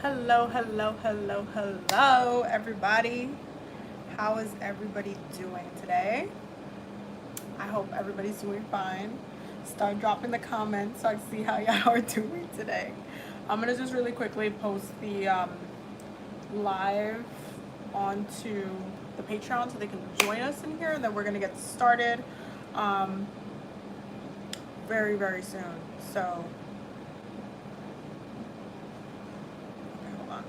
Hello, hello, hello, hello, everybody. How is everybody doing today? I hope everybody's doing fine. Start dropping the comments so I can see how y'all are doing today. I'm gonna just really quickly post the live onto the Patreon so they can join us in here, and then we're gonna get started um, very, very soon. So, okay, hold on.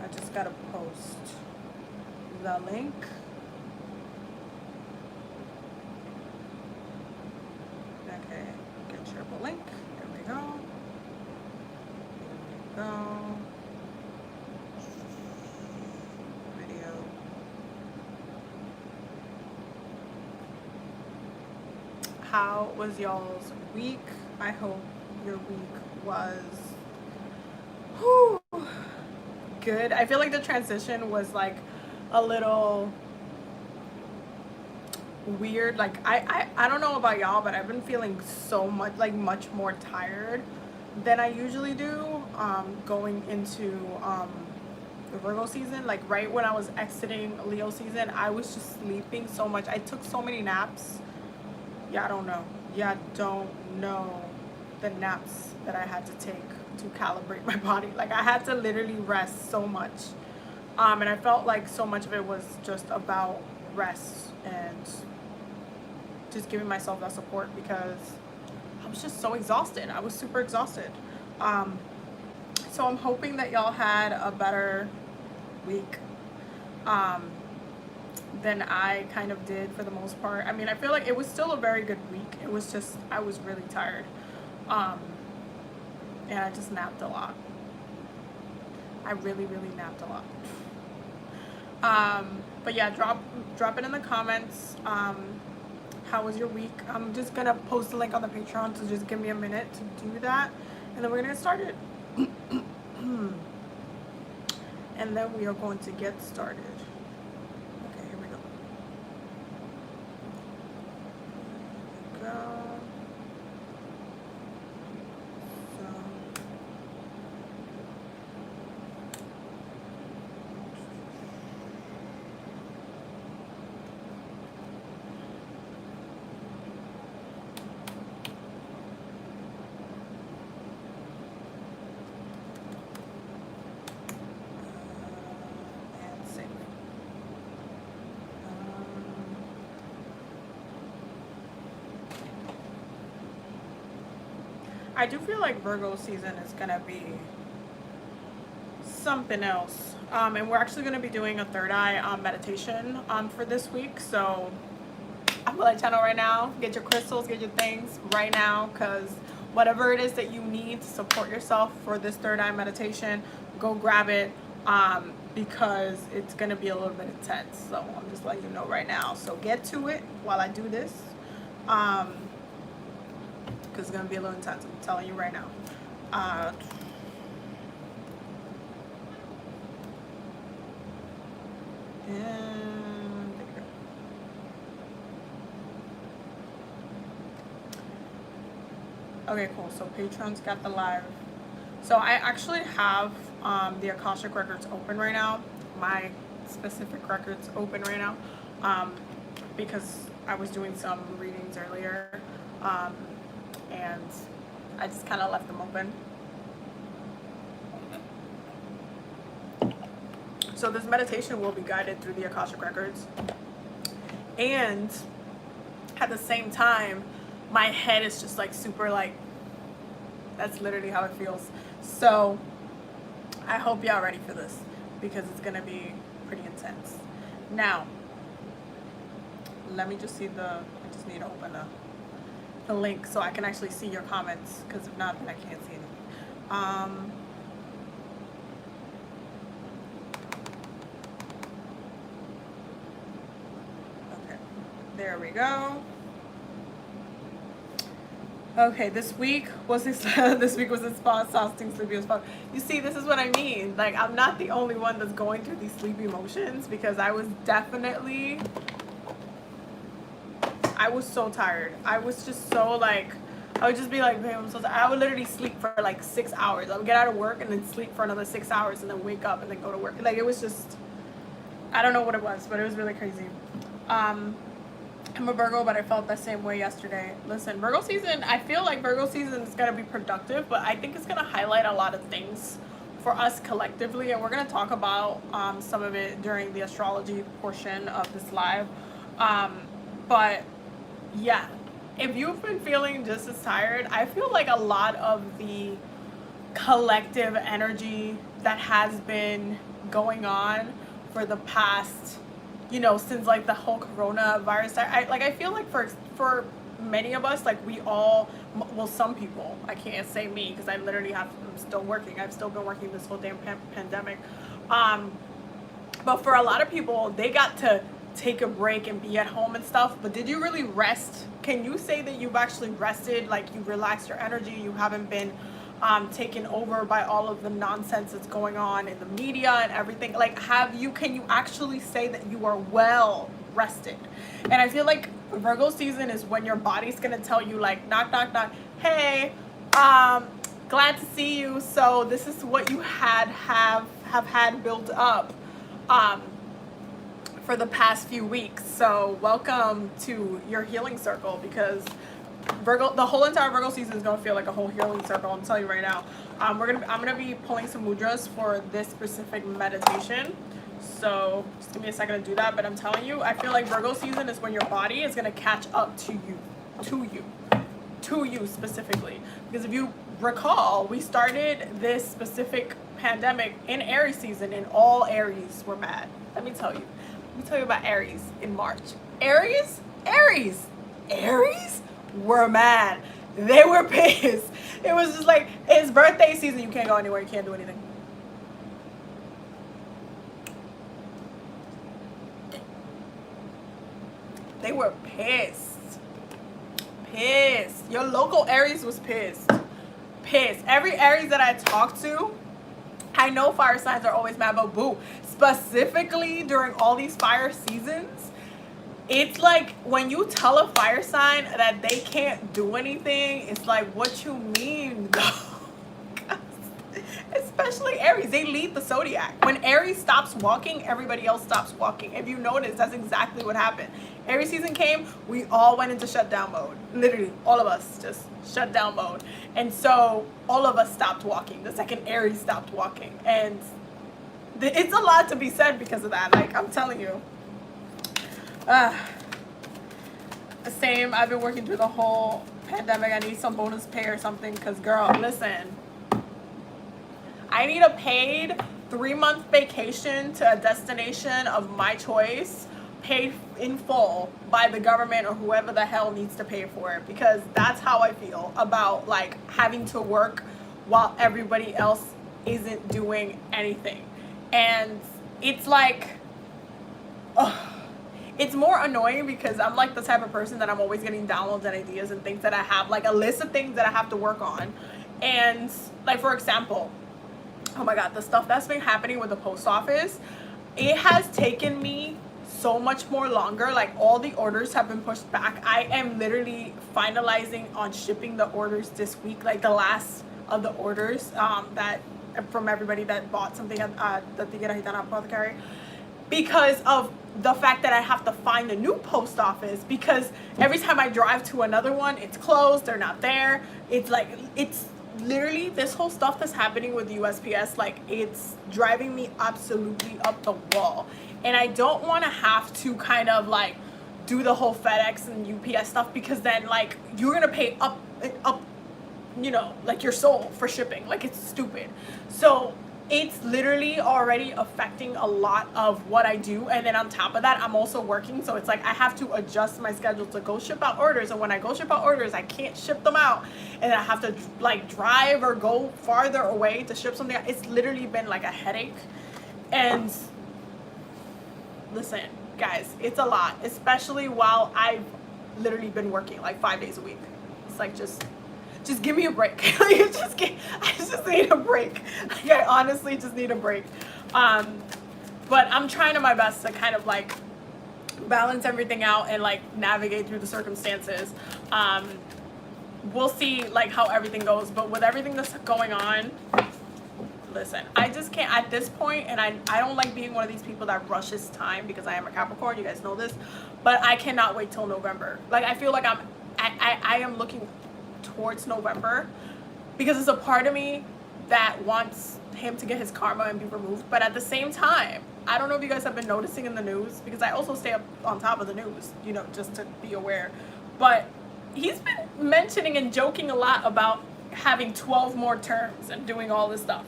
I just gotta post the link. Okay, get shareable link. There we go. There we go. Video. How was y'all's week? I hope your week was whew, good. I feel like the transition was like a little weird. Like I don't know about y'all, but I've been feeling so much much more tired than I usually do going into the Virgo season. Like right when I was exiting Leo season, I was just sleeping so much. I took so many naps. Yeah, I don't know. Yeah, don't know the naps that I had to take to calibrate my body. Like I had to literally rest so much. And I felt like so much of it was just about rest and just giving myself that support because I was just so exhausted. I was super exhausted. So I'm hoping that y'all had a better week than I kind of did for the most part. I mean, I feel like it was still a very good week. It was just, I was really tired. And I just napped a lot. I really, really napped a lot. But yeah, drop it in the comments. How was your week? I'm just gonna post the link on the Patreon, so just give me a minute to do that, and then we're gonna get started. And then we are going to get started. Okay, here we go. I do feel like Virgo season is gonna be something else. And we're actually gonna be doing a third eye meditation for this week. So I'm gonna let y'all know right now, get your crystals, get your things right now, because whatever it is that you need to support yourself for this third eye meditation, go grab it because it's gonna be a little bit intense. So I'm just letting you know right now. So get to it while I do this. Because it's gonna be a little intense. I'm telling you right now. And there you go. Okay, cool. So Patreon's got the live. So I actually have the Akashic records open right now. My specific records open right now because I was doing some readings earlier. And I just kind of left them open. So this meditation will be guided through the Akashic records. And at the same time, my head is just like super like, that's literally how it feels. So I hope y'all ready for this because it's gonna be pretty intense. Now, let me just see I just need to open the link so I can actually see your comments, because if not, then I can't see anything. Okay, there we go. Okay, this week was exhausting, sleepy as fuck. You see, this is what I mean. Like, I'm not the only one that's going through these sleepy emotions, because I was so tired. I was just so like, I would just be like, babe, I'm so tired. I would literally sleep for like 6 hours. I would get out of work and then sleep for another 6 hours and then wake up and then go to work. Like, it was just, I don't know what it was, but it was really crazy. I'm a Virgo, but I felt the same way yesterday. Listen, Virgo season, I feel like Virgo season is going to be productive, but I think it's going to highlight a lot of things for us collectively, and we're going to talk about some of it during the astrology portion of this live. But yeah, if you've been feeling just as tired, I feel like a lot of the collective energy that has been going on for the past, you know, since like the whole coronavirus, I feel like for many of us, like we all, well, some people, I can't say me because I literally I'm still working. I've still been working this whole damn pandemic. But for a lot of people, they got to take a break and be at home and stuff. But did you really rest? Can you say that you've actually rested? Like, you relaxed your energy, you haven't been taken over by all of the nonsense that's going on in the media and everything? Like, can you actually say that you are well rested? And I feel like Virgo season is when your body's gonna tell you, like, knock, knock, knock, hey, glad to see you. So this is what you have had built up for the past few weeks. So welcome to your healing circle, because Virgo, the whole entire Virgo season is gonna feel like a whole healing circle. I'm telling you right now. I'm gonna be pulling some mudras for this specific meditation. So just give me a second to do that. But I'm telling you, I feel like Virgo season is when your body is gonna catch up to you specifically. Because if you recall, we started this specific pandemic in Aries season, and all Aries were mad. Let me tell you about Aries in March. Aries were mad. They were pissed. It was just like, it's birthday season. You can't go anywhere. You can't do anything. They were pissed. Your local Aries was pissed. Every Aries that I talked to, I know fire signs are always mad, but boo, specifically during all these fire seasons, it's like when you tell a fire sign that they can't do anything, it's like, what you mean? Especially Aries, they lead the zodiac. When Aries stops walking, everybody else stops walking. If you notice, that's exactly what happened. Aries season came, we all went into shutdown mode. Literally, all of us just shutdown mode. And so all of us stopped walking. The second Aries stopped walking. And it's a lot to be said because of that. Like, I'm telling you. The same, I've been working through the whole pandemic. I need some bonus pay or something, because girl, listen, I need a paid 3-month vacation to a destination of my choice, paid in full by the government or whoever the hell needs to pay for it, because that's how I feel about like having to work while everybody else isn't doing anything. And it's like, it's more annoying because I'm like the type of person that I'm always getting downloads and ideas and things that I have, like a list of things that I have to work on. And like, for example, oh my God, the stuff that's been happening with the post office, it has taken me so much more longer. Like, all the orders have been pushed back. I am literally finalizing on shipping the orders this week, like the last of the orders that from everybody that bought something at the TigeraGitana apothecary, because of the fact that I have to find a new post office, because every time I drive to another one, it's closed, they're not there. It's like, it's literally this whole stuff that's happening with the USPS, like, it's driving me absolutely up the wall. And I don't want to have to kind of like do the whole FedEx and UPS stuff, because then like you're gonna pay up, you know, like your soul for shipping. Like, it's stupid. So it's literally already affecting a lot of what I do. And then on top of that, I'm also working. So it's like I have to adjust my schedule to go ship out orders. And when I go ship out orders, I can't ship them out. And then I have to like drive or go farther away to ship something out. It's literally been like a headache. And listen, guys, it's a lot, especially while I've literally been working like 5 days a week. It's like, just give me a break. I just need a break. Like, I honestly just need a break. But I'm trying to my best to kind of like balance everything out and like navigate through the circumstances. we'll see like how everything goes. But with everything that's going on, listen, I just can't at this point, and I don't like being one of these people that rushes time because I am a Capricorn, you guys know this, but I cannot wait till November. Like, I feel like I am looking towards November because it's a part of me that wants him to get his karma and be removed. But at the same time, I don't know if you guys have been noticing in the news, because I also stay up on top of the news, you know, just to be aware, but he's been mentioning and joking a lot about having 12 more terms and doing all this stuff.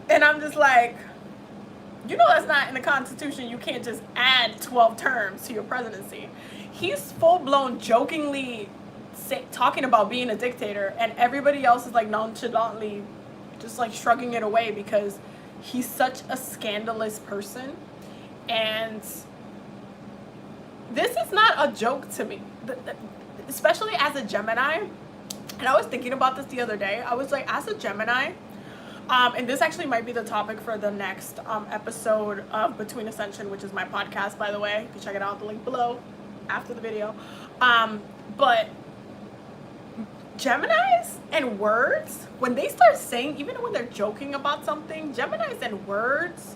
And I'm just like, you know, that's not in the Constitution. You can't just add 12 terms to your presidency. He's full-blown jokingly talking about being a dictator, and everybody else is like nonchalantly just like shrugging it away because he's such a scandalous person. And this is not a joke to me, especially as a Gemini. And I was thinking about this the other day. I was like, as a Gemini, and this actually might be the topic for the next episode of Between Ascension, which is my podcast, by the way. You can check it out, the link below after the video. But Geminis and words, when they start saying, even when they're joking about something, Geminis and words,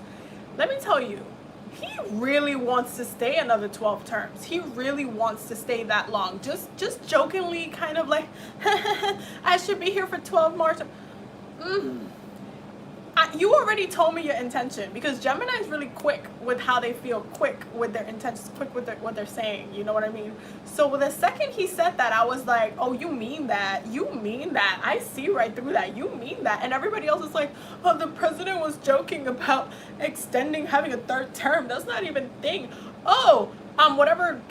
let me tell you, he really wants to stay another 12 terms. He really wants to stay that long. Just jokingly kind of like, I should be here for 12 more terms. You already told me your intention, because Gemini is really quick with how they feel, quick with their intentions, quick with what they're saying, you know what I mean? So with the second he said that, I was like, oh, you mean that? You mean that? I see right through that. You mean that? And everybody else is like, oh, the president was joking about having a third term. That's not even a thing. Oh, whatever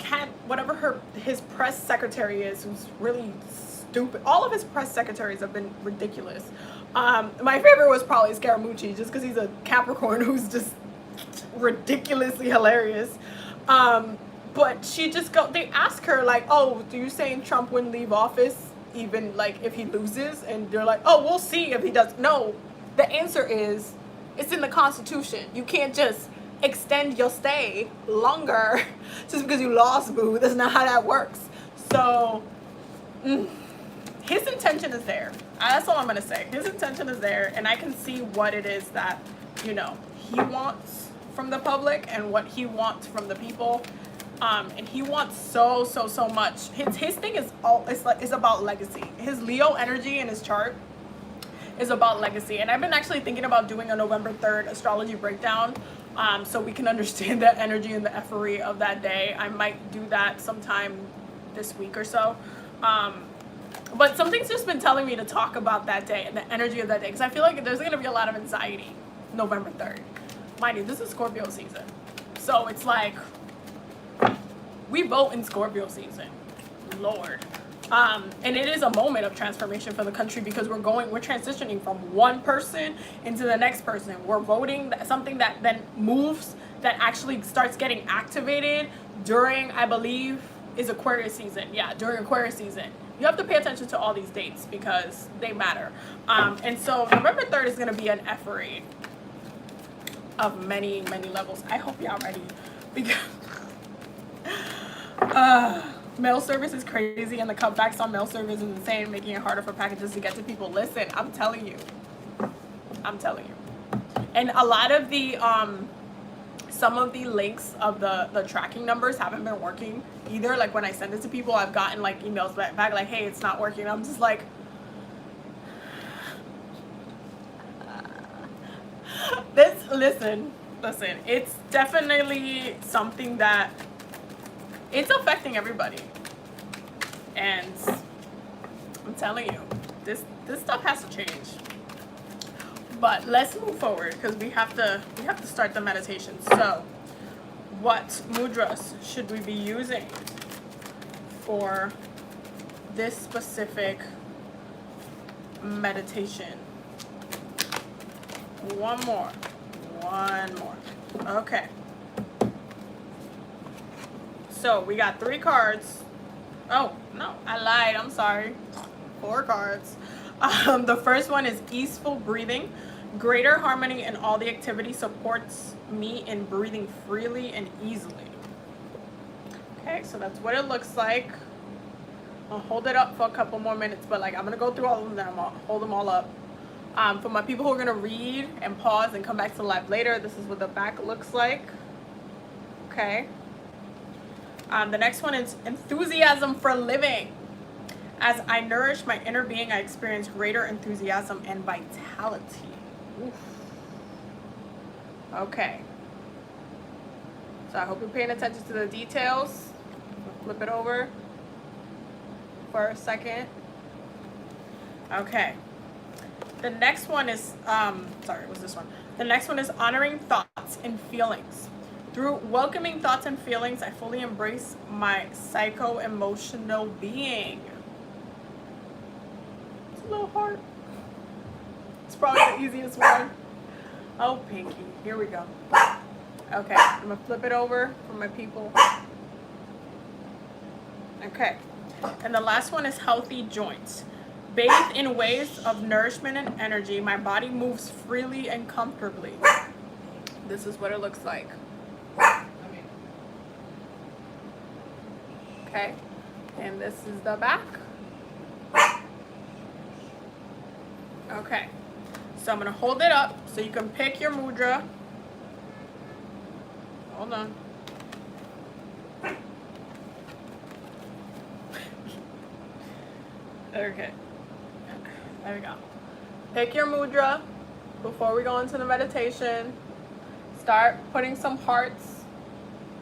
his press secretary is, who's really stupid. All of his press secretaries have been ridiculous. My favorite was probably Scaramucci, just because he's a Capricorn who's just ridiculously hilarious. But they ask her like, oh, do you saying Trump wouldn't leave office even like if he loses? And they're like, oh, we'll see if he does. No, the answer is, it's in the Constitution. You can't just extend your stay longer just because you lost, boo. That's not how that works. So his intention is there. That's all I'm going to say. His intention is there, and I can see what it is that, you know, he wants from the public and what he wants from the people. And he wants so much. His thing is about legacy. His Leo energy in his chart is about legacy. And I've been actually thinking about doing a November 3rd astrology breakdown, so we can understand the energy and the effery of that day. I might do that sometime this week or so. But something's just been telling me to talk about that day and the energy of that day, because I feel like there's going to be a lot of anxiety November 3rd. Mind you, this is Scorpio season. So it's like, we vote in Scorpio season. Lord. And it is a moment of transformation for the country, because we're transitioning from one person into the next person. We're voting something that then moves, that actually starts getting activated during, I believe, is Aquarius season. Yeah, during Aquarius season. You have to pay attention to all these dates because they matter. And so November 3rd is going to be an effery of many levels. I hope y'all ready, because mail service is crazy, and the cutbacks on mail service is insane, making it harder for packages to get to people. Listen, I'm telling you. And a lot of the some of the links of the tracking numbers haven't been working either. Like when I send it to people, I've gotten like emails back like, hey, it's not working. I'm just like, listen, it's definitely something that it's affecting everybody. And I'm telling you, this stuff has to change. But let's move forward, because we have to start the meditation. So, what mudras should we be using for this specific meditation? One more. Okay. So we got 3 cards. Oh, no, I lied. I'm sorry. 4 cards. The first one is easeful breathing. Greater harmony in all the activity supports me in breathing freely and easily. Okay, so that's what it looks like. I'll hold it up for a couple more minutes, but like I'm gonna go through all of them. I'll hold them all up. For my people who are gonna read and pause and come back to the live later, this is what the back looks like. Okay. The next one is enthusiasm for living. As I nourish my inner being, I experience greater enthusiasm and vitality. Oof. Okay. So I hope you're paying attention to the details. Flip it over for a second. Okay. The next one is, sorry, what's this one? The next one is honoring thoughts and feelings. Through welcoming thoughts and feelings, I fully embrace my psycho-emotional being. It's a little hard. It's probably the easiest one. Oh, Pinky. Here we go. Okay, I'm going to flip it over for my people. Okay. And the last one is healthy joints. Bathed in waves of nourishment and energy, my body moves freely and comfortably. This is what it looks like. Okay, and this is the back. Okay, so I'm gonna hold it up so you can pick your mudra. Hold on. Okay, there we go. Pick your mudra before we go into the meditation. Start putting some hearts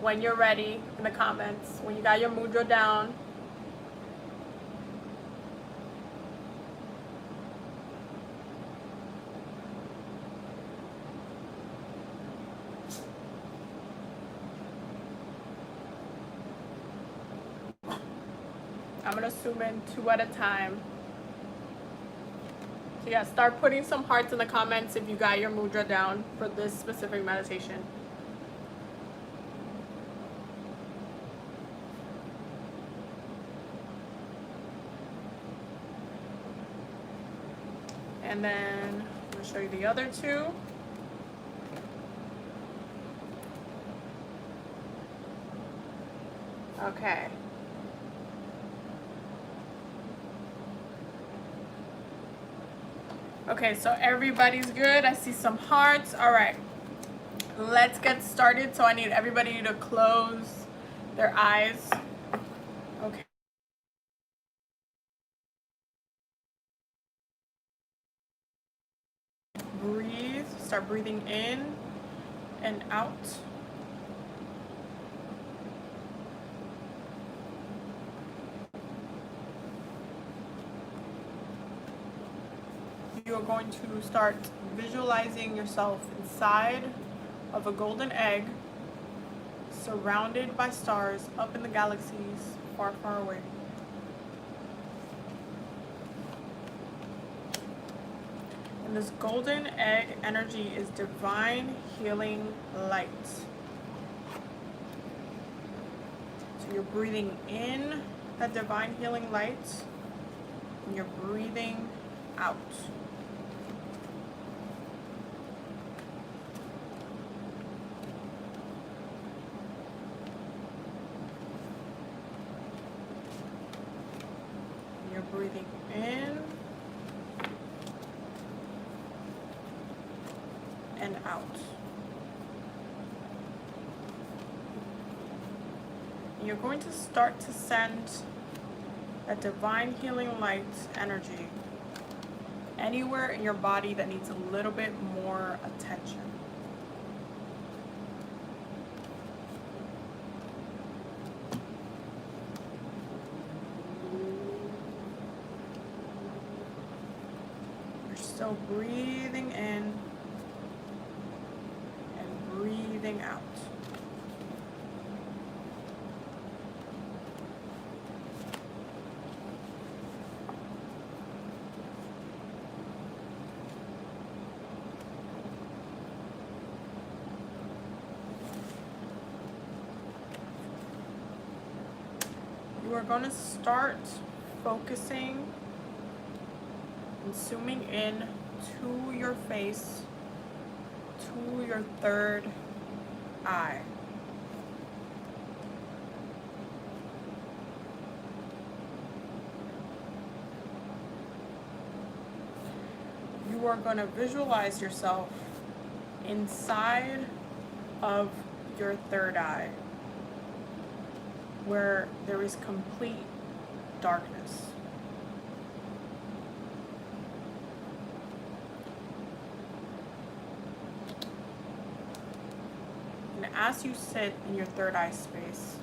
when you're ready in the comments, when you got your mudra down. I'm gonna zoom in 2 at a time. So yeah, start putting some hearts in the comments if you got your mudra down for this specific meditation. And then I'm going to show you the other two. Okay. Okay, so everybody's good. I see some hearts. All right. Let's get started. So I need everybody to close their eyes. Okay. Breathe. Start breathing in and out. You are going to start visualizing yourself inside of a golden egg, surrounded by stars up in the galaxies far, far away. And this golden egg energy is divine healing light. So you're breathing in that divine healing light, and you're breathing out. You're breathing in and out. You're going to start to send that divine healing light energy anywhere in your body that needs a little bit more attention. You're still breathing in and breathing out. You are going to start focusing and zooming in to your face, to your third eye. you are going to visualize yourself inside of your third eye, where there is complete darkness. And as you sit in your third eye space,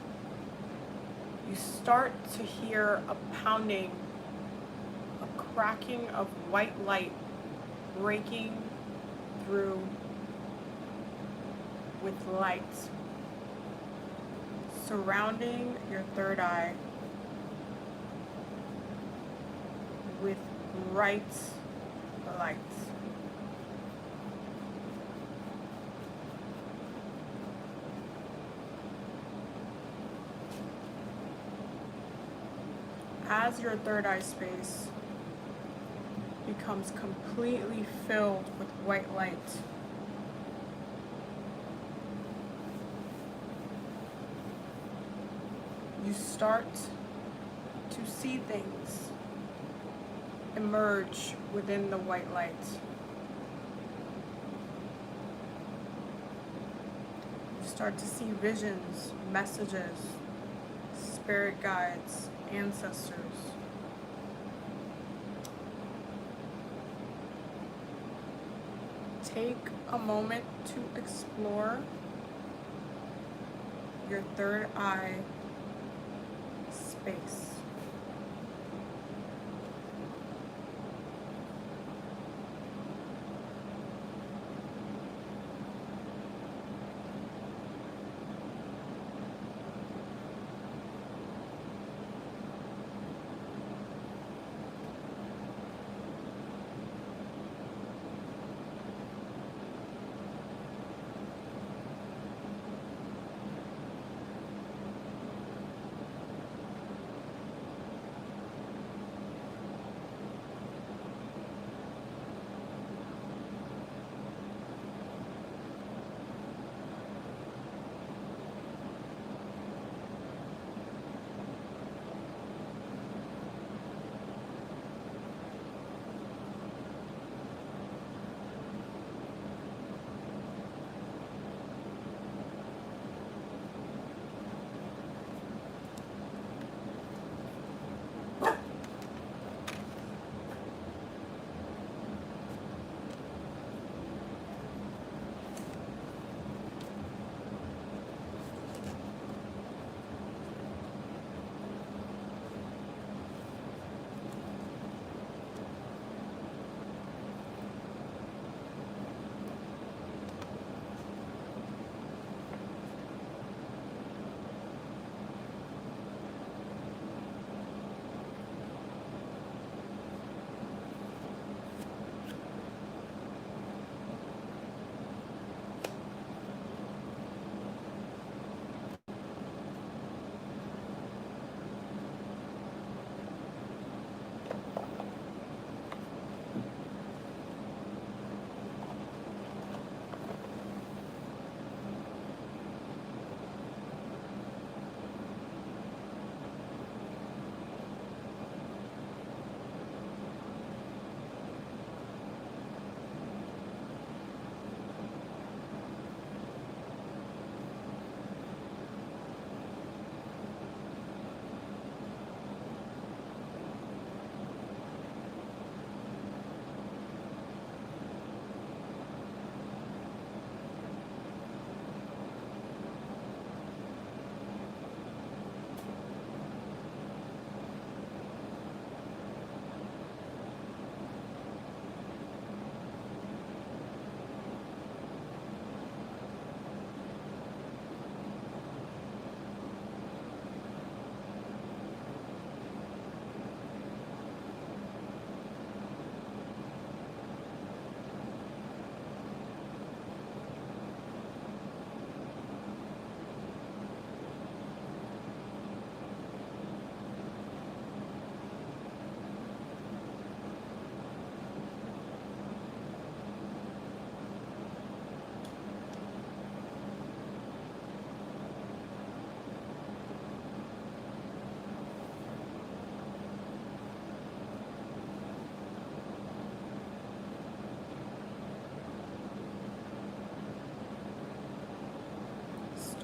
you start to hear a pounding, a cracking of white light breaking through with light surrounding your third eye with bright light. As your third eye space becomes completely filled with white light, you start to see things emerge within the white light. You start to see visions, messages, spirit guides, ancestors. Take a moment to explore your third eye space.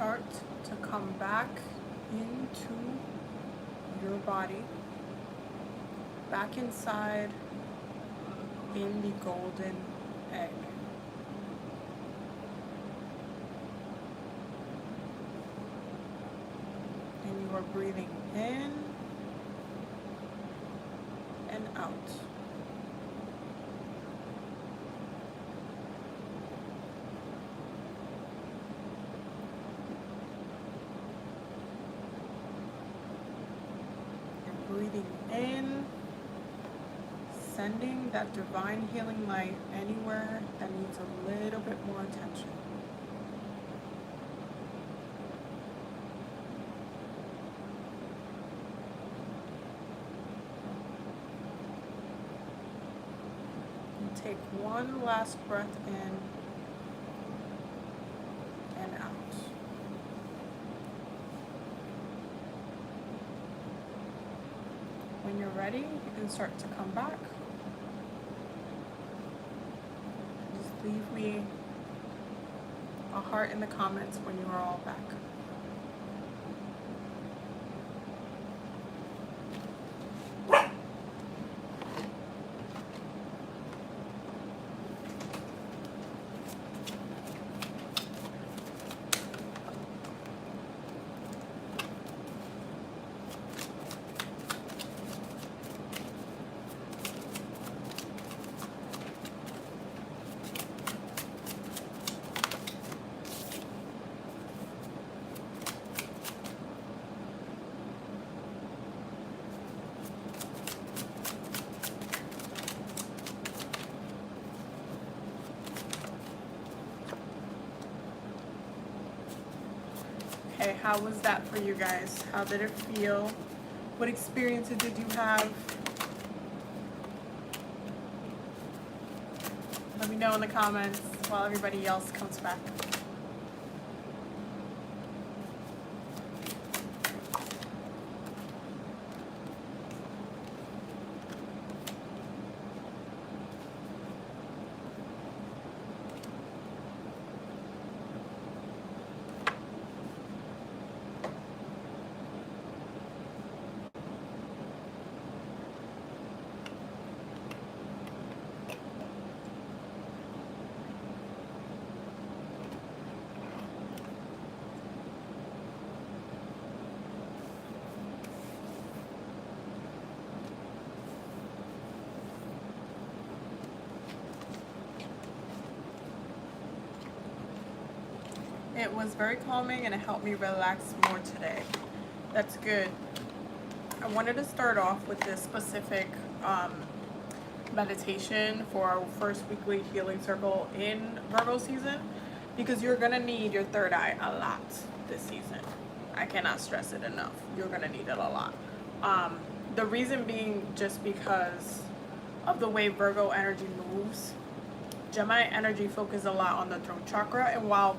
start to come back into your body, back inside in the golden egg. And you are breathing in and out. Breathing in, sending that divine healing light anywhere that needs a little bit more attention. And take one last breath in and out. When you're ready, you can start to come back. Just leave me a heart in the comments when you are all back. Okay, how was that for you guys? How did it feel? What experiences did you have? Let me know in the comments while everybody else comes back. It was very calming and it helped me relax more today. That's good. I wanted to start off with this specific meditation for our first weekly healing circle in Virgo season, because you're gonna need your third eye a lot this season. I cannot stress it enough. You're gonna need it a lot. The reason being just because of the way Virgo energy moves. Gemini energy focuses a lot on the throat chakra, and while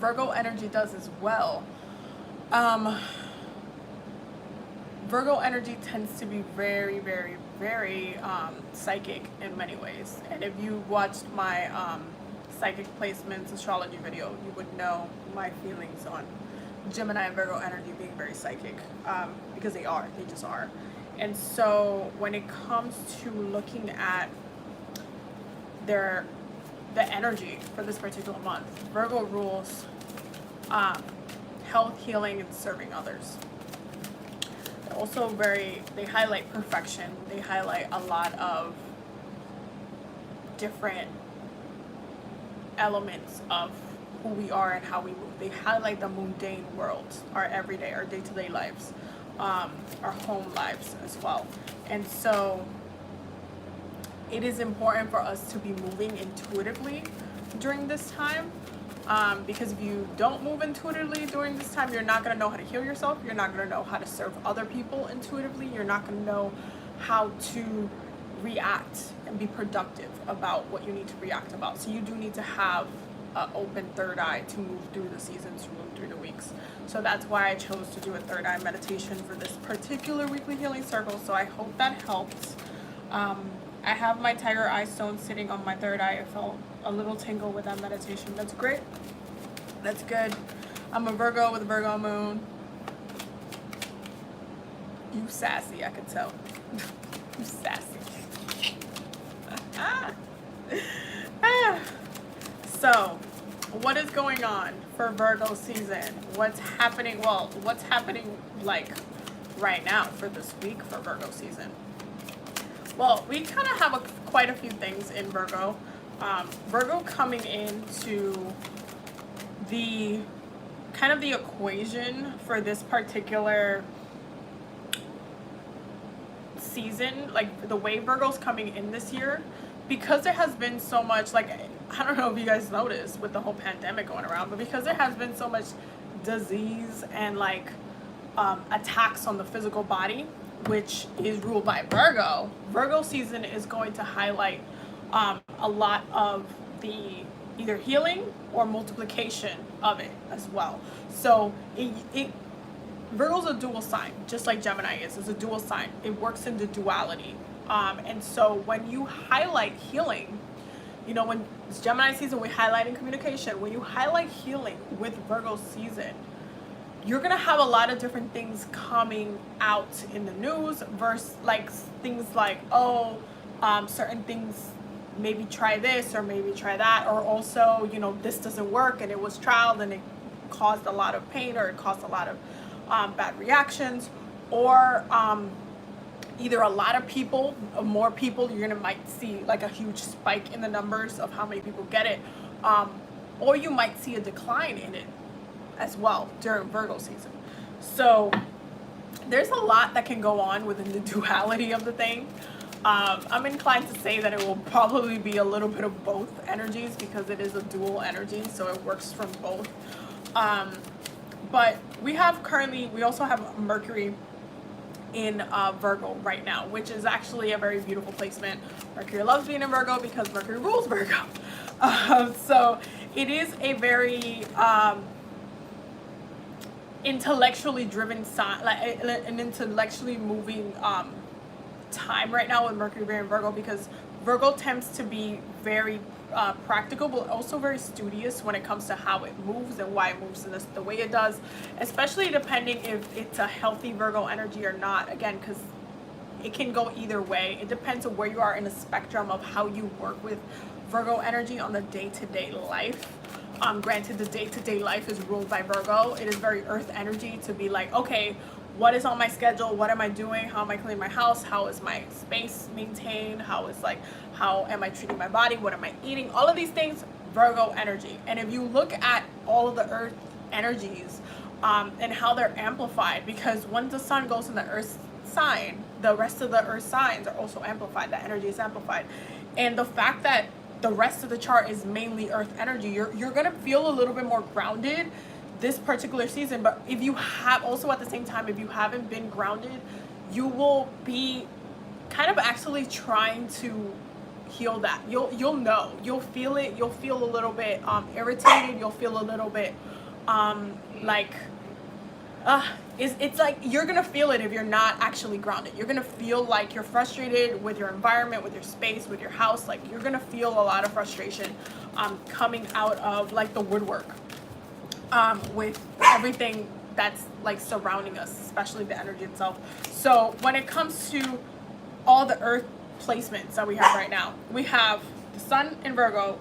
Virgo energy does as well, Virgo energy tends to be very, very, very psychic in many ways. And if you watched my psychic placements astrology video, you would know my feelings on Gemini and Virgo energy being very psychic, because they just are. And so when it comes to looking at the energy for this particular month, Virgo rules health, healing, and serving others. They're also they highlight perfection. They highlight a lot of different elements of who we are and how we move. They highlight the mundane world, our everyday, our day-to-day lives, our home lives as well. And so it is important for us to be moving intuitively during this time, because if you don't move intuitively during this time, you're not going to know how to heal yourself. You're not going to know how to serve other people intuitively. You're not going to know how to react and be productive about what you need to react about. So you do need to have an open third eye to move through the seasons, to move through the weeks. So that's why I chose to do a third eye meditation for this particular weekly healing circle. So I hope that helped. I have my tiger eye stone sitting on my third eye. I felt a little tingle with that meditation. That's great. That's good. I'm a Virgo with a Virgo moon. You sassy, I can tell. You sassy. So, what is going on for Virgo season? What's happening? Well, what's happening like right now for this week for Virgo season? Well, we kind of have quite a few things in Virgo. Virgo coming into the kind of the equation for this particular season, like the way Virgo's coming in this year, because there has been so much, like, I don't know if you guys noticed with the whole pandemic going around, but because there has been so much disease and like attacks on the physical body, which is ruled by Virgo, Virgo season is going to highlight a lot of the either healing or multiplication of it as well. So Virgo's a dual sign, just like Gemini is. It's a dual sign. It works in the duality. And so when you highlight healing, you know, when it's Gemini season, we highlight in communication. When you highlight healing with Virgo season, you're going to have a lot of different things coming out in the news versus like things like, certain things, maybe try this or maybe try that, or also, you know, this doesn't work and it was trialed and it caused a lot of pain or it caused a lot of bad reactions, or either a lot of people, more people, you're gonna might see like a huge spike in the numbers of how many people get it, or you might see a decline in it as well during Virgo season. So there's a lot that can go on within the duality of the thing. I'm inclined to say that it will probably be a little bit of both energies because it is a dual energy, so it works from both. But we also have Mercury in Virgo right now, which is actually a very beautiful placement. Mercury loves being in Virgo because Mercury rules Virgo. So it is a very intellectually driven sign, like an intellectually moving time right now with Mercury being in Virgo, because Virgo tends to be very practical, but also very studious when it comes to how it moves and why it moves in the way it does, especially depending if it's a healthy Virgo energy or not. Again, because it can go either way. It depends on where you are in the spectrum of how you work with Virgo energy on the day-to-day life. Granted, the day-to-day life is ruled by Virgo. It is very earth energy to be like, okay, what is on my schedule? What am I doing? How am I cleaning my house? How is my space maintained? How am I treating my body? What am I eating? All of these things, Virgo energy. And if you look at all of the earth energies and how they're amplified, because once the sun goes in the earth sign, the rest of the earth signs are also amplified. The energy is amplified. And the fact that the rest of the chart is mainly earth energy, you're going to feel a little bit more grounded this particular season. But if you have also at the same time, if you haven't been grounded, you will be kind of actually trying to heal that. You'll know, you'll feel it. You'll feel a little bit irritated. You'll feel a little bit it's like you're gonna feel it if you're not actually grounded. You're gonna feel like you're frustrated with your environment, with your space, with your house. Like you're gonna feel a lot of frustration coming out of like the woodwork with everything that's like surrounding us, especially the energy itself. So when it comes to all the earth placements that we have right now, we have the sun in Virgo,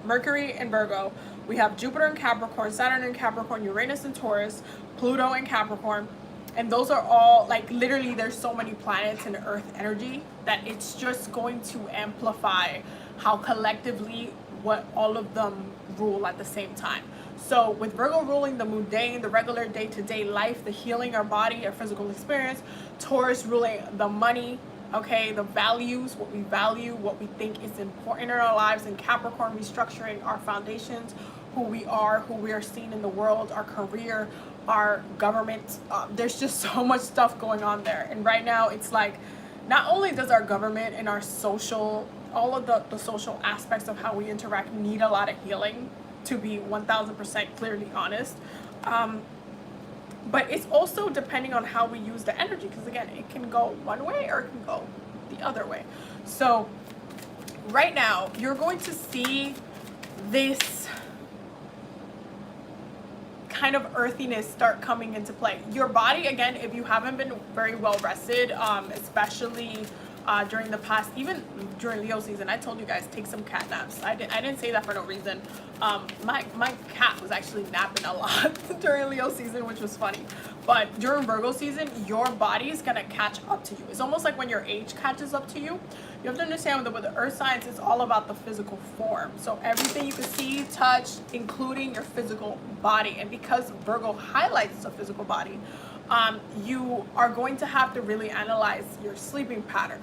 Mercury in Virgo, we have Jupiter in Capricorn, Saturn in Capricorn, Uranus in Taurus, Pluto in Capricorn, and those are all like literally there's so many planets in earth energy that it's just going to amplify how collectively what all of them rule at the same time. So with Virgo ruling the mundane, the regular day-to-day life, the healing our body, our physical experience, Taurus ruling the money, okay, the values, what we value, what we think is important in our lives, and Capricorn restructuring our foundations, who we are seen in the world, our career, our government. There's just so much stuff going on there. And right now it's like, not only does our government and our social, all of the social aspects of how we interact need a lot of healing, to be 1000% clearly honest. But it's also depending on how we use the energy, because again, it can go one way or it can go the other way. So right now you're going to see this kind of earthiness start coming into play. Your body, again, if you haven't been very well rested, especially during the past, even during Leo season, I told you guys, take some cat naps. I didn't say that for no reason. My cat was actually napping a lot during Leo season, which was funny. But during Virgo season, your body is gonna catch up to you. It's almost like when your age catches up to you. You have to understand that with the earth signs, it's all about the physical form. So everything you can see, touch, including your physical body. And because Virgo highlights the physical body, you are going to have to really analyze your sleeping pattern,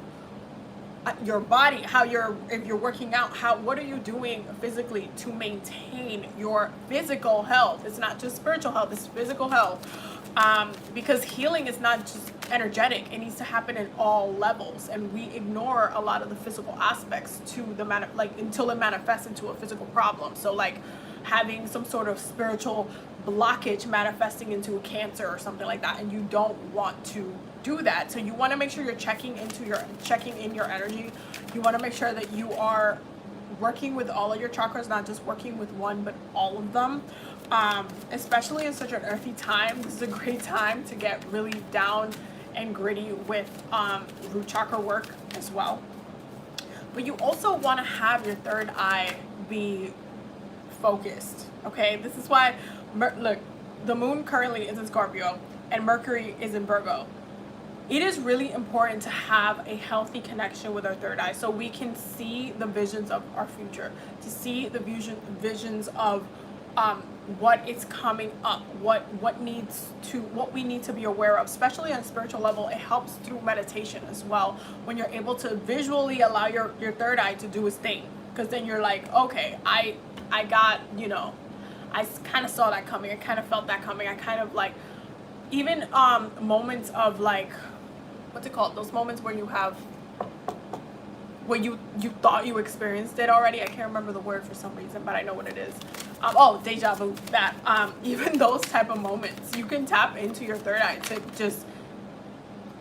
your body, if you're working out, what are you doing physically to maintain your physical health? It's not just spiritual health, it's physical health. Because healing is not just energetic, it needs to happen in all levels, and we ignore a lot of the physical aspects to the until it manifests into a physical problem. So like having some sort of spiritual blockage manifesting into a cancer or something like that, and you don't want to do that. So you want to make sure you're checking in your energy. You want to make sure that you are working with all of your chakras, not just working with one, but all of them. Especially in such an earthy time, this is a great time to get really down and gritty with root chakra work as well. But you also want to have your third eye be focused. Okay, this is why look, the moon currently is in Scorpio and Mercury is in Virgo. It is really important to have a healthy connection with our third eye, so we can see the visions of our future, to see the visions of what is coming up, what we need to be aware of, especially on a spiritual level. It helps through meditation as well, when you're able to visually allow your third eye to do its thing, because then you're like, okay, I got, I kind of saw that coming, I kind of felt that coming, I kind of like, even moments of like, what's it called, those moments where you have, where you thought you experienced it already. I can't remember the word for some reason, but I know what it is. Deja vu. That even those type of moments, you can tap into your third eye to just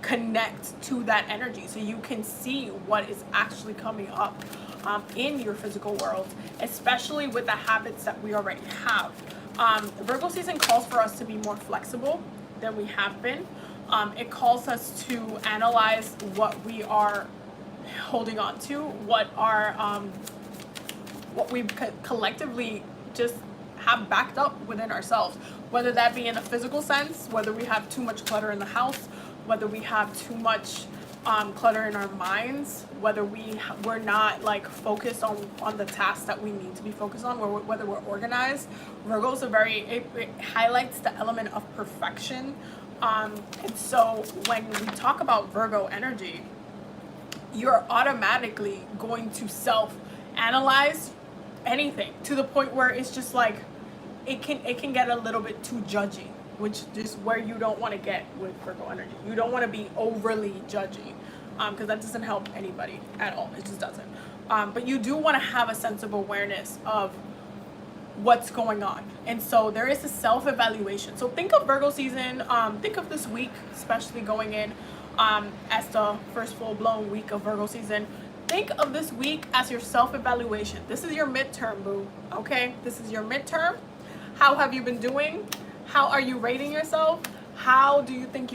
connect to that energy, so you can see what is actually coming up in your physical world, especially with the habits that we already have. Virgo season calls for us to be more flexible than we have been. It calls us to analyze what we are holding on to, what we collectively just have backed up within ourselves, whether that be in a physical sense, whether we have too much clutter in the house, whether we have too much clutter in our minds, whether we're not like focused on the tasks that we need to be focused on, whether we're organized. Virgo's it highlights the element of perfection. And so when we talk about Virgo energy, you're automatically going to self-analyze anything to the point where it's just like it can get a little bit too judgy, which is where you don't want to get with Virgo energy. You don't want to be overly judgy, because that doesn't help anybody at all. It just doesn't. But you do want to have a sense of awareness of what's going on, and so there is a self-evaluation. So think of Virgo season, think of this week, especially going in as the first full-blown week of Virgo season. Think of this week as your self-evaluation. This is your midterm, boo. Okay, this is your midterm. How have you been doing? How are you rating yourself? How do you think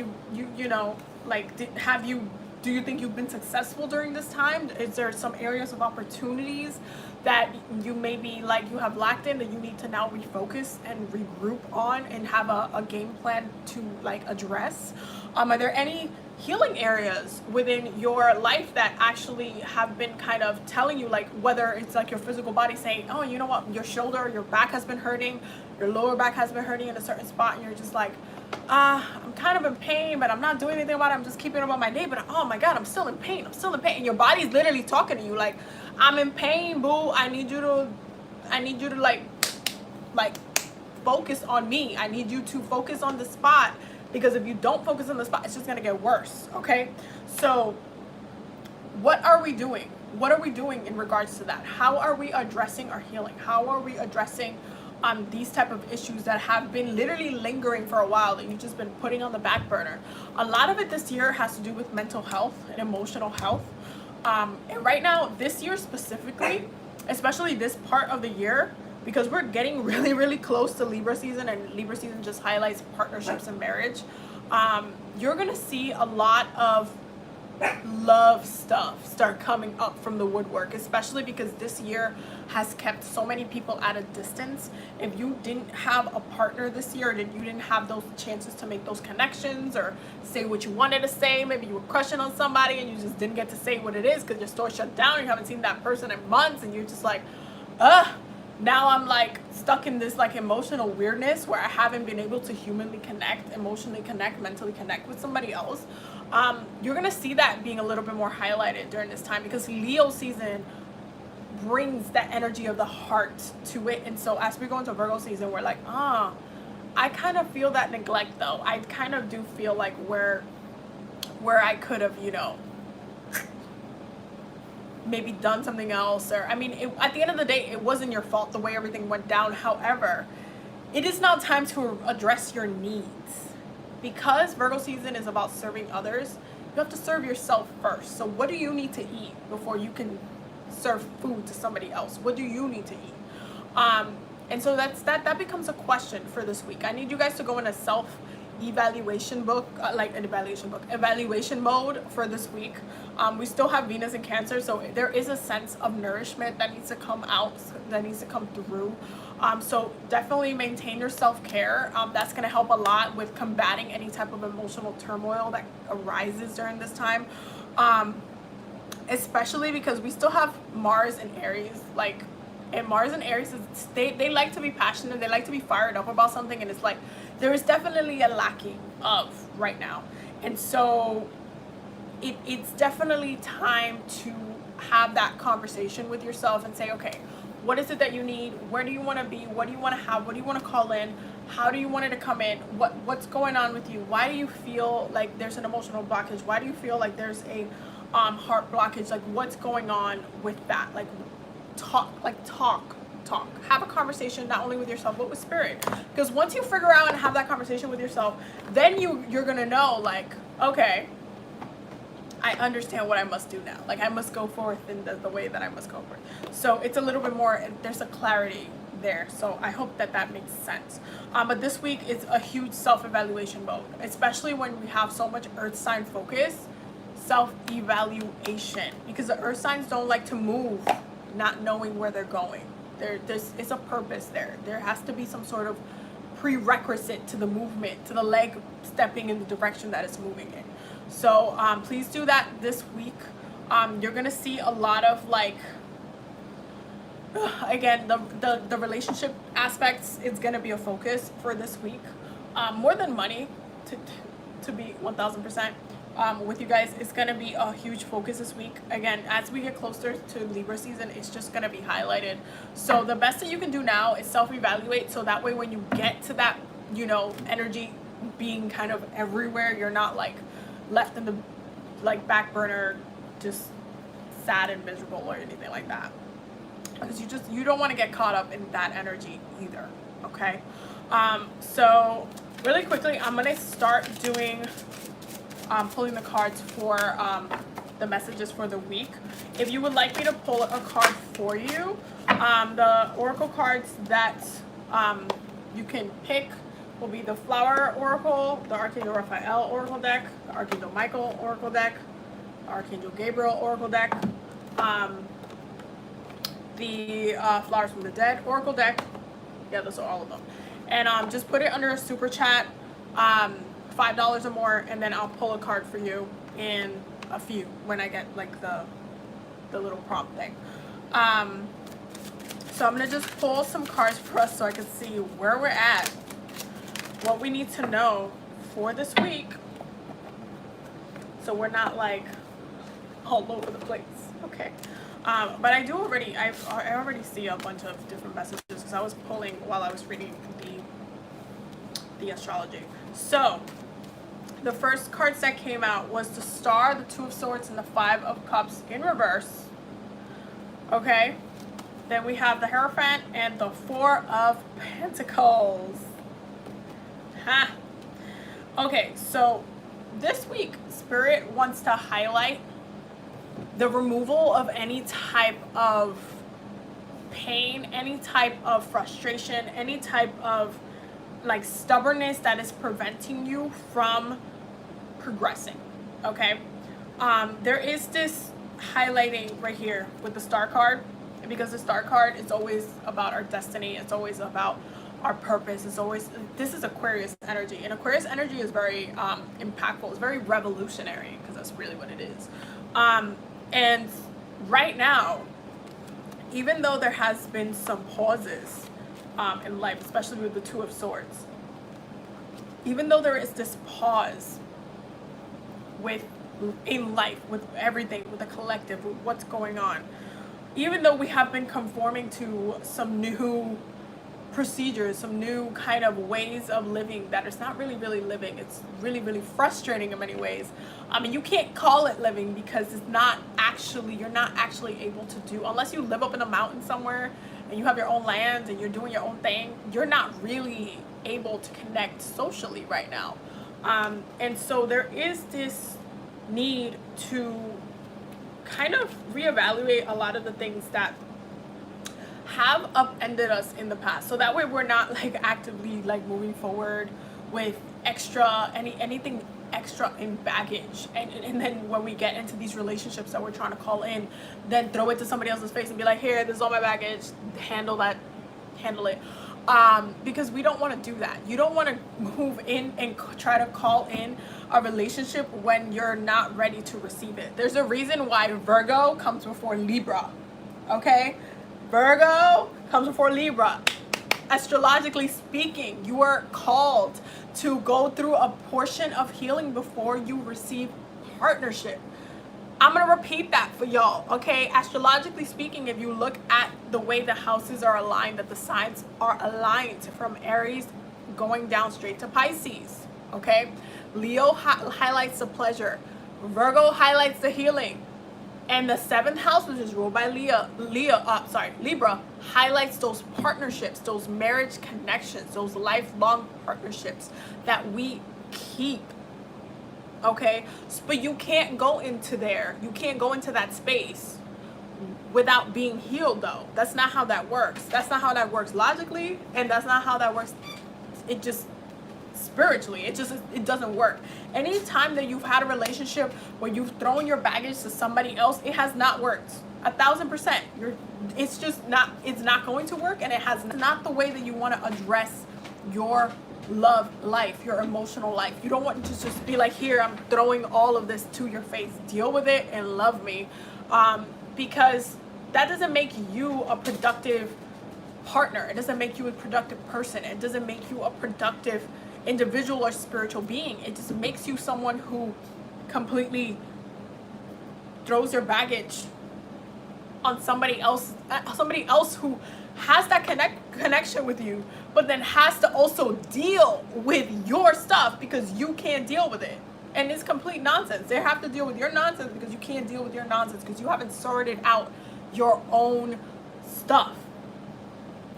do you think you've been successful during this time? Is there some areas of opportunities that you maybe you have lacked in, that you need to now refocus and regroup on and have a game plan to address? Are there any healing areas within your life that actually have been kind of telling you, whether it's your physical body saying, oh, you know what, your shoulder, your back has been hurting, your lower back has been hurting in a certain spot, and you're just like, I'm kind of in pain, but I'm not doing anything about it, I'm just keeping up on my day, but oh my god, I'm still in pain, and your body's literally talking to you like, I'm in pain, boo, I need you to focus on me, I need you to focus on the spot, because if you don't focus on the spot, it's just going to get worse. Okay, so what are we doing? What are we doing in regards to that? How are we addressing our healing? How are we addressing these type of issues that have been literally lingering for a while, that you've just been putting on the back burner? A lot of it this year has to do with mental health and emotional health. And right now, this year specifically, especially this part of the year, because we're getting really, really close to Libra season, and Libra season just highlights partnerships and marriage. You're going to see a lot of love stuff start coming up from the woodwork, especially because this year has kept so many people at a distance. If you didn't have a partner this year, and you didn't have those chances to make those connections or say what you wanted to say, maybe you were crushing on somebody and you just didn't get to say what it is because your store shut down, you haven't seen that person in months, and you're just like, now I'm like stuck in this like emotional weirdness where I haven't been able to humanly connect, emotionally connect, mentally connect with somebody else. You're gonna see that being a little bit more highlighted during this time, because Leo season brings that energy of the heart to it. And so as we go into Virgo season, we're like, I kind of feel that neglect though. I kind of do feel like where I could have, you know, maybe done something else. Or I mean, at the end of the day, it wasn't your fault the way everything went down. However, it is now time to address your needs. Because Virgo season is about serving others, you have to serve yourself first. So what do you need to eat before you can serve food to somebody else? What do you need to eat? And so that becomes a question for this week. I need you guys to go in a evaluation mode for this week. We still have Venus in Cancer, so there is a sense of nourishment that needs to come out, that needs to come through. So definitely maintain your self-care. That's going to help a lot with combating any type of emotional turmoil that arises during this time. Especially because we still have Mars and Aries, and Mars and Aries, they like to be passionate, they like to be fired up about something, and it's like there is definitely a lacking of right now. And so it's definitely time to have that conversation with yourself and say, okay, what is it that you need? Where do you want to be? What do you want to have? What do you want to call in? How do you want it to come in? What's going on with you? Why do you feel like there's an emotional blockage? Why do you feel like there's a heart blockage? Like, what's going on with that? Talk. Have a conversation not only with yourself but with spirit. Because once you figure out and have that conversation with yourself, then you're gonna know, like, okay, I understand what I must do now. Like, I must go forth in the way that I must go forth. So it's a little bit more, there's a clarity there. So I hope that makes sense. But this week is a huge self-evaluation mode, especially when we have so much earth sign focus. Self-evaluation, because the earth signs don't like to move not knowing where they're going. It's a purpose there. There has to be some sort of prerequisite to the movement, to the leg stepping in the direction that it's moving in. So please do that this week. You're gonna see a lot of, like, again, the relationship aspects is gonna be a focus for this week, more than money, to be 1000%. With you guys, it's gonna be a huge focus this week. Again, as we get closer to Libra season, it's just gonna be highlighted. So the best that you can do now is self-evaluate, so that way when you get to that, you know, energy being kind of everywhere, you're not like left in the back burner, just sad and miserable or anything like that, because you don't want to get caught up in that energy either. Okay, so really quickly, I'm gonna start doing pulling the cards for the messages for the week. If you would like me to pull a card for you, the oracle cards that you can pick will be the Flower Oracle, the Archangel Raphael Oracle deck, the Archangel Michael Oracle deck, the Archangel Gabriel Oracle deck, the Flowers from the Dead Oracle deck. Yeah, those are all of them. And just put it under a super chat, $5 or more, and then I'll pull a card for you in a few when I get like the little prompt thing. So I'm gonna just pull some cards for us so I can see where we're at, what we need to know for this week, so we're not like all over the place. Okay. But I already see a bunch of different messages because I was pulling while I was reading the astrology. So the first cards that came out was the Star, the Two of Swords, and the Five of Cups in reverse. Okay. Then we have the Hierophant and the Four of Pentacles. Ha. Okay, so this week, Spirit wants to highlight the removal of any type of pain, any type of frustration, any type of like stubbornness that is preventing you from progressing. Okay, there is this highlighting right here with the star card, because the star card is always about our destiny. It's always about our purpose. It's always, this is Aquarius energy, and Aquarius energy is very impactful. It's very revolutionary, because that's really what it is. And right now, even though there has been some pauses in life, especially with the Two of Swords, even though there is this pause in life, with everything, with the collective, with what's going on, even though we have been conforming to some new procedures, some new kind of ways of living that is not really living. It's really frustrating in many ways. I mean, you can't call it living, because it's not actually, you're not actually able to do, unless you live up in a mountain somewhere and you have your own land and you're doing your own thing, you're not really able to connect socially right now. And so there is this need to kind of reevaluate a lot of the things that have upended us in the past, so that way we're not like actively like moving forward with anything extra in baggage, and then when we get into these relationships that we're trying to call in, then throw it to somebody else's face and be like, here, this is all my baggage, handle it. Because we don't want to do that. You don't want to move in and try to call in a relationship when you're not ready to receive it. There's a reason why Virgo comes before Libra. Okay, Virgo comes before Libra. Astrologically speaking, you are called to go through a portion of healing before you receive partnership. I'm going to repeat that for y'all, okay? Astrologically speaking, if you look at the way the houses are aligned, that the signs are aligned from Aries going down straight to Pisces, okay? Leo highlights the pleasure. Virgo highlights the healing. And the seventh house, which is ruled by Libra, highlights those partnerships, those marriage connections, those lifelong partnerships that we keep. Okay, but you can't go into there. You can't go into that space without being healed, though. That's not how that works. That's not how that works logically, and that's not how that works. It just spiritually, it doesn't work. Anytime that you've had a relationship where you've thrown your baggage to somebody else, it has not worked. 1000%. It's just not. It's not going to work, and it has not the way that you want to address your love life, your emotional life. You don't want to just be like, here, I'm throwing all of this to your face. Deal with it and love me, because that doesn't make you a productive partner. It doesn't make you a productive person. It doesn't make you a productive individual or spiritual being. It just makes you someone who completely throws your baggage on somebody else who has that connection with you, but then has to also deal with your stuff because you can't deal with it. And it's complete nonsense. They have to deal with your nonsense because you can't deal with your nonsense, because you haven't sorted out your own stuff.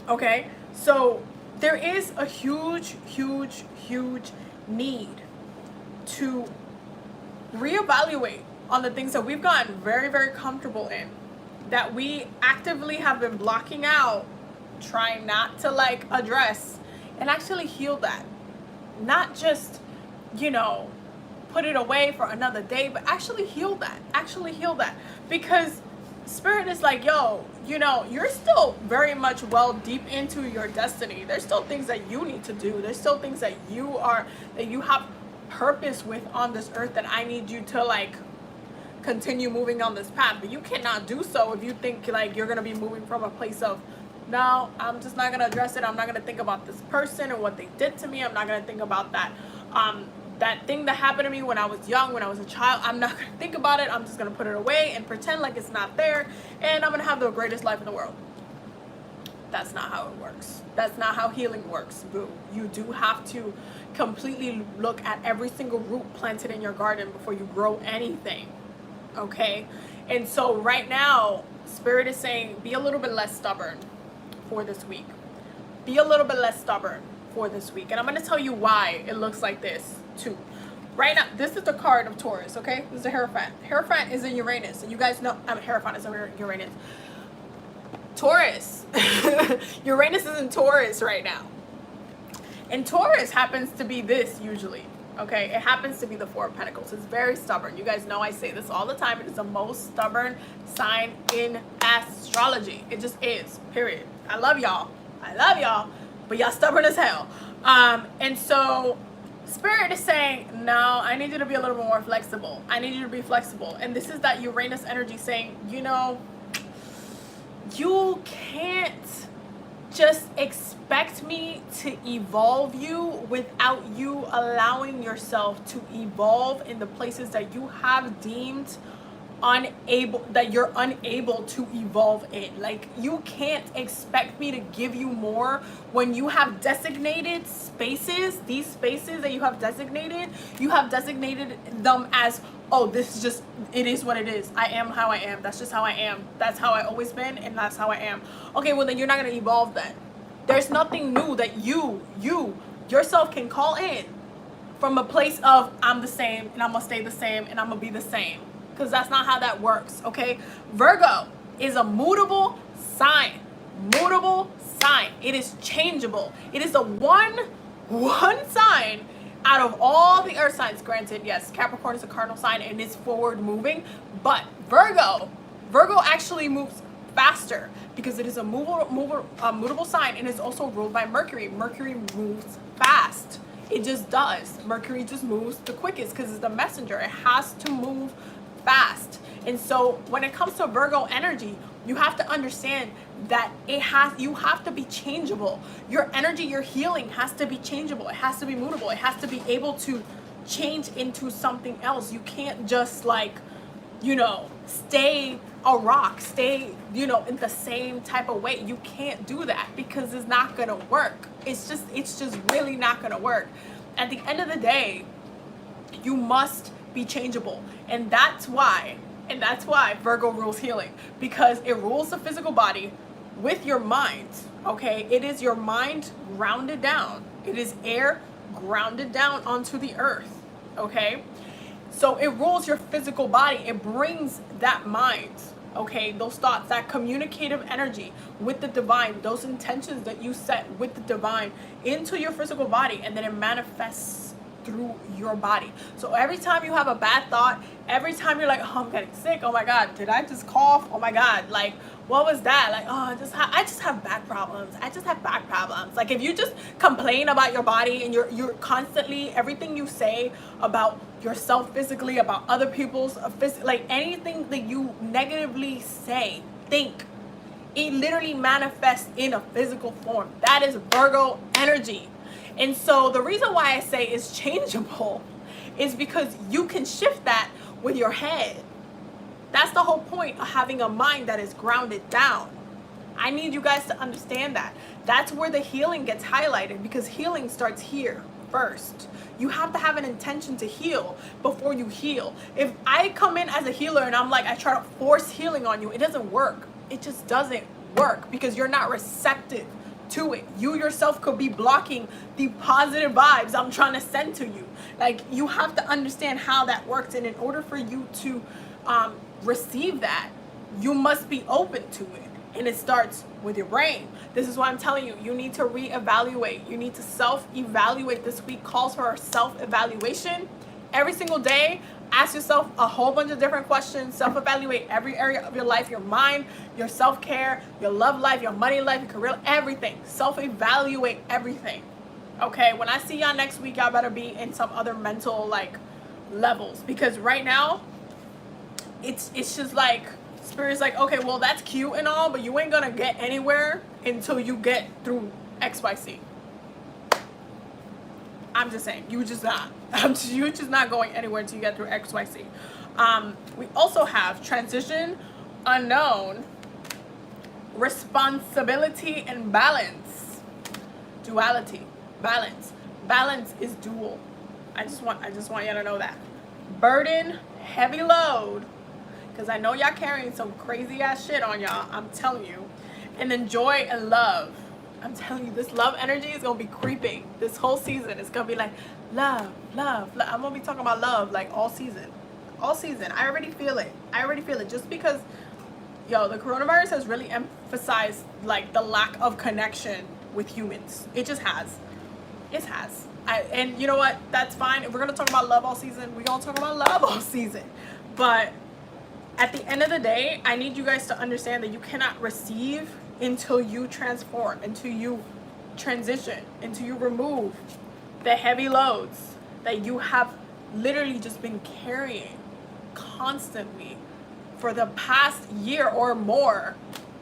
Okay? So there is a huge need to reevaluate on the things that we've gotten very comfortable in, that we actively have been blocking out, trying not to like address, and actually heal that. Not just, put it away for another day, but actually heal that. Because Spirit is like, yo, you're still very much deep into your destiny. There's still things that you need to do. There's still things that you have purpose with on this earth, that I need you to like continue moving on this path. But you cannot do so if you think like you're gonna be moving from a place of, no, I'm just not gonna address it. I'm not gonna think about this person and what they did to me. I'm not gonna think about that that thing that happened to me when I was young, when I was a child. I'm not gonna think about it. I'm just gonna put it away and pretend like it's not there, and I'm gonna have the greatest life in the world. That's not how it works. That's not how healing works, boo. You do have to completely look at every single root planted in your garden before you grow anything. Okay? And so right now, Spirit is saying, be a little bit less stubborn for this week. Be a little bit less stubborn for this week. And I'm going to tell you why it looks like this too. Right now, this is the card of Taurus, okay? This is a Hierophant. Hierophant is in Uranus. And you guys know, Hierophant is in Uranus. Taurus. Uranus is in Taurus right now. And Taurus happens to be this usually. Okay, it happens to be the Four of Pentacles. It's very stubborn. You guys know I say this all the time. It is the most stubborn sign in astrology. It just is, period. I love y'all. I love y'all, but y'all stubborn as hell. And so Spirit is saying, no, I need you to be a little bit more flexible. I need you to be flexible. And this is that Uranus energy saying, you know, you can't just expect me to evolve you without you allowing yourself to evolve in the places that you have deemed you're unable to evolve in. Like, you can't expect me to give you more when you have designated spaces. These spaces that you have designated them as, oh, this is just, it is what it is. I am how I am. That's just how I am. That's how I always been, and that's how I am. Okay, well then you're not going to evolve then. There's nothing new that you yourself can call in from a place of, I'm the same, and I'm going to stay the same, and I'm going to be the same. Because that's not how that works, okay? Virgo is a mutable sign. Mutable sign. It is changeable. It is the one sign out of all the earth signs. Granted, yes, Capricorn is a cardinal sign and it's forward moving, but Virgo actually moves faster because it is a mutable sign, and it's also ruled by Mercury. Mercury moves fast. It just does. Mercury just moves the quickest because it's the messenger. It has to move fast. And so when it comes to Virgo energy, you have to understand that you have to be changeable. Your energy, your healing has to be changeable. It has to be mutable. It has to be able to change into something else. You can't just, like, you know, stay a rock, stay, you know, in the same type of way. You can't do that because it's not gonna work. It's just really not gonna work. At the end of the day, you must be changeable. And that's why Virgo rules healing, because it rules the physical body with your mind. Okay, it is your mind grounded down. It is air grounded down onto the earth. Okay, so it rules your physical body. It brings that mind, okay, those thoughts, that communicative energy with the divine, those intentions that you set with the divine into your physical body, and then it manifests through your body. So every time you have a bad thought, every time you're like, oh, I'm getting sick, oh my god, did I just cough, oh my god, like, what was that, like, oh, I just have back problems, like, if you just complain about your body and you're constantly, everything you say about yourself physically, about other people's like anything that you negatively say, think, it literally manifests in a physical form. That is Virgo energy. And so the reason why I say it's changeable is because you can shift that with your head. That's the whole point of having a mind that is grounded down. I need you guys to understand that. That's where the healing gets highlighted, because healing starts here first. You have to have an intention to heal before you heal. If I come in as a healer and I'm like, I try to force healing on you, it doesn't work. It just doesn't work because you're not receptive to it. You yourself could be blocking the positive vibes I'm trying to send to you. Like, you have to understand how that works, and in order for you to receive that, you must be open to it, and it starts with your brain. This is why I'm telling you, you need to reevaluate. You need to self-evaluate. This week calls for a self-evaluation. Every single day, ask yourself a whole bunch of different questions. Self-evaluate every area of your life, your mind, your self-care, your love life, your money life, your career, everything. Self-evaluate everything. Okay, when I see y'all next week, y'all better be in some other mental, like, levels. Because right now, it's just like, Spirit's like, okay, well, that's cute and all, but you ain't gonna get anywhere until you get through XYZ. I'm just saying, you're just not going anywhere until you get through XYZ. We also have transition, unknown, responsibility, and balance. Duality, balance. Balance is dual. I just want y'all to know that. Burden, heavy load, because I know y'all carrying some crazy ass shit on y'all, I'm telling you. And then joy and love. I'm telling you, this love energy is gonna be creeping this whole season. It's gonna be like love, love, love. I'm gonna be talking about love like all season. I already feel it. Just because yo, the coronavirus has really emphasized like the lack of connection with humans. It just has. It has. And you know what? That's fine. If we're gonna talk about love all season, we're gonna talk about love all season. But at the end of the day, I need you guys to understand that you cannot receive until you transform, until you transition, until you remove the heavy loads that you have literally just been carrying constantly for the past year or more,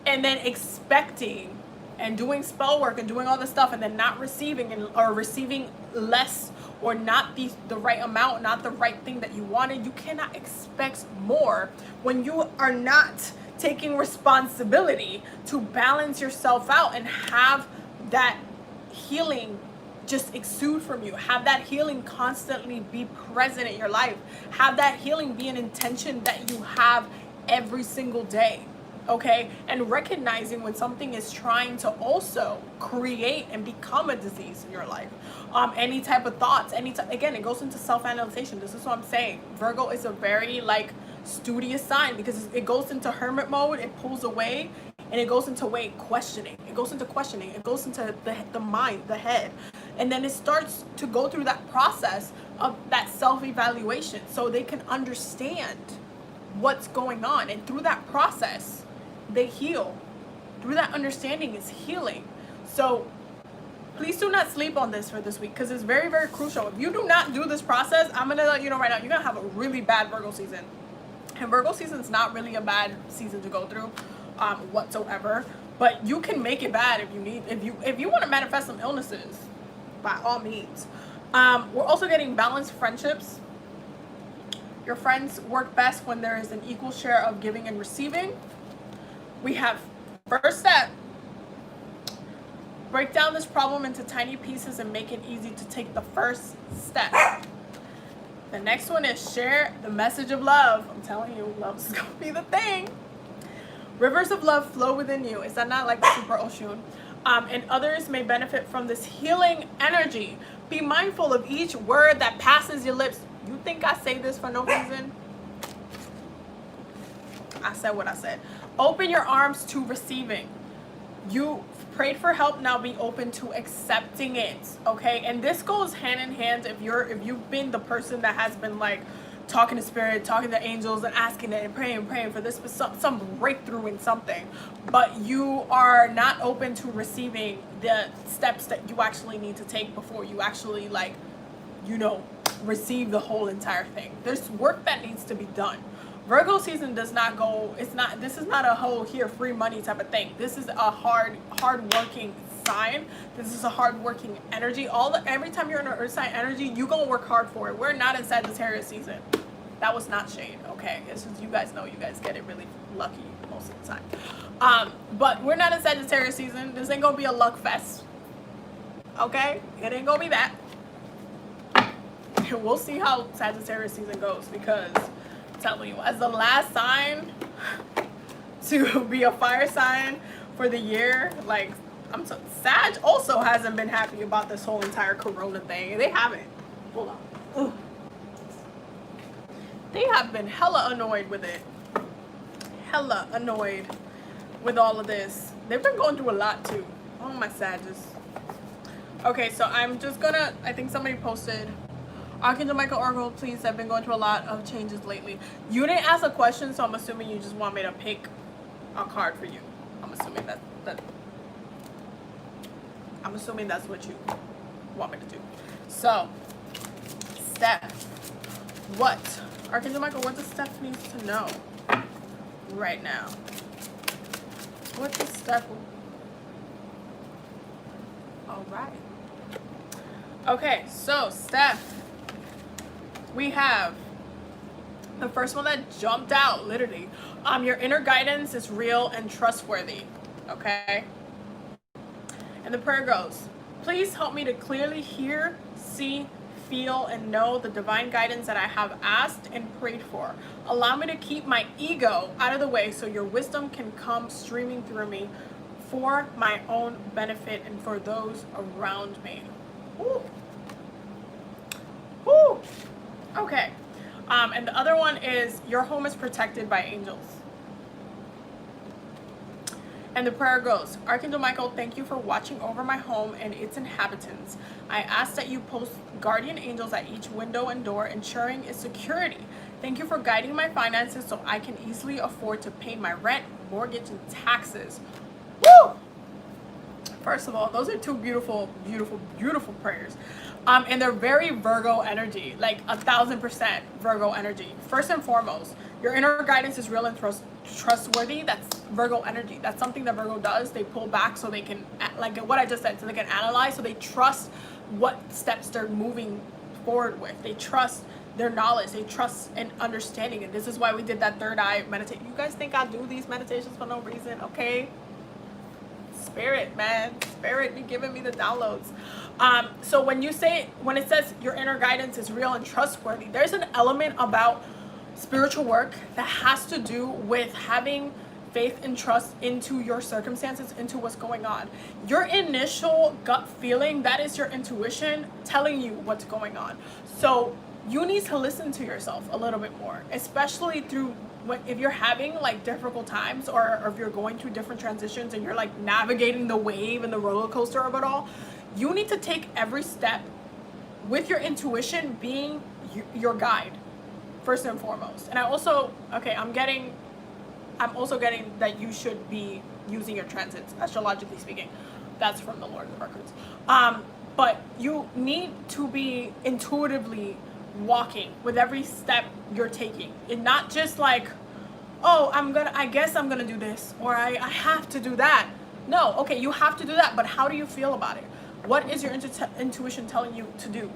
and then expecting and doing spell work and doing all this stuff and then not receiving, or receiving less, or not the right amount, not the right thing that you wanted. You cannot expect more when you are not taking responsibility to balance yourself out and have that healing just exude from you. Have that healing constantly be present in your life. Have that healing be an intention that you have every single day. Okay, and recognizing when something is trying to also create and become a disease in your life. Any type of thoughts, again, it goes into self-analyzation. This is what I'm saying. Virgo is a very like studious sign, because it goes into hermit mode, it pulls away, and it goes into questioning. It goes into questioning. It goes into the mind, the head, and then it starts to go through that process of that self-evaluation, so they can understand what's going on, and through that process they heal. Through that understanding is healing. So please do not sleep on this for this week, because it's very, very crucial. If you do not do this process, I'm gonna let you know right now, you're gonna have a really bad Virgo season. And Virgo season is not really a bad season to go through whatsoever, but you can make it bad if you want to manifest some illnesses, by all means. We're also getting balanced friendships. Your friends work best when there is an equal share of giving and receiving. We have first step, break down this problem into tiny pieces and make it easy to take the first step. The next one is share the message of love. I'm telling you, love is gonna be the thing. Rivers of love flow within you. Is that not like the super ocean? And others may benefit from this healing energy. Be mindful of each word that passes your lips. You think I say this for no reason? I said what I said. Open your arms to receiving. You prayed for help, now be open to accepting it. Okay, and this goes hand in hand if you've been the person that has been like talking to spirit, talking to angels, and asking it and praying for this, some breakthrough in something, but you are not open to receiving the steps that you actually need to take before you actually like, you know, receive the whole entire thing. There's work that needs to be done. Virgo season does not go, this is not a whole here free money type of thing. This is a hard working sign. This is a hard working energy. Every time you're in an earth sign energy, you gonna work hard for it. We're not in Sagittarius season. That was not shade, okay? It's just, you guys know, you guys get it really lucky most of the time. But we're not in Sagittarius season. This ain't gonna be a luck fest, okay? It ain't gonna be that. And we'll see how Sagittarius season goes, because I'm telling you, as the last sign to be a fire sign for the year, like, Sag also hasn't been happy about this whole entire corona thing. They haven't. Hold on. Ugh. They have been hella annoyed with it. Hella annoyed with all of this. They've been going through a lot too. Oh, my Sages. Okay, so I'm just gonna, I think somebody posted, Archangel Michael Oracle, please, I've been going through a lot of changes lately. You didn't ask a question, so I'm assuming you just want me to pick a card for you. I'm assuming I'm assuming that's what you want me to do. So, Steph, what? Archangel Michael, what does Steph needs to know right now? What does Steph? All right. Okay, so Steph, we have the first one that jumped out, literally. Your inner guidance is real and trustworthy. Okay. And the prayer goes, please help me to clearly hear, see, feel, and know the divine guidance that I have asked and prayed for. Allow me to keep my ego out of the way so your wisdom can come streaming through me for my own benefit and for those around me. Woo. Woo. Okay. And the other one is your home is protected by angels. And the prayer goes, Archangel Michael, thank you for watching over my home and its inhabitants. I ask that you post guardian angels at each window and door, ensuring its security. Thank you for guiding my finances so I can easily afford to pay my rent, mortgage, and taxes. Woo! First of all, those are two beautiful, beautiful, beautiful prayers. And they're very Virgo energy, like 1000% Virgo energy. First and foremost, your inner guidance is real and trustworthy. That's Virgo energy. That's something that Virgo does. They pull back so they can, like what I just said, so they can analyze, so they trust what steps they're moving forward with. They trust their knowledge, they trust and understanding. And this is why we did that third eye meditation. You guys think I do these meditations for no reason, okay? Spirit, man, spirit be giving me the downloads. So when it says your inner guidance is real and trustworthy, there's an element about spiritual work that has to do with having faith and trust into your circumstances, into what's going on. Your initial gut feeling, that is your intuition telling you what's going on. So you need to listen to yourself a little bit more, especially if you're having like difficult times, or if you're going through different transitions and you're like navigating the wave and the roller coaster of it all. You need to take every step with your intuition being your guide, first and foremost. And I'm also getting that you should be using your transits, astrologically speaking. That's from the Lord of the Records. But you need to be intuitively walking with every step you're taking, and not just like, oh, I guess I'm gonna do this, or I have to do that. No, okay, you have to do that, but how do you feel about it? What is your intuition telling you to do?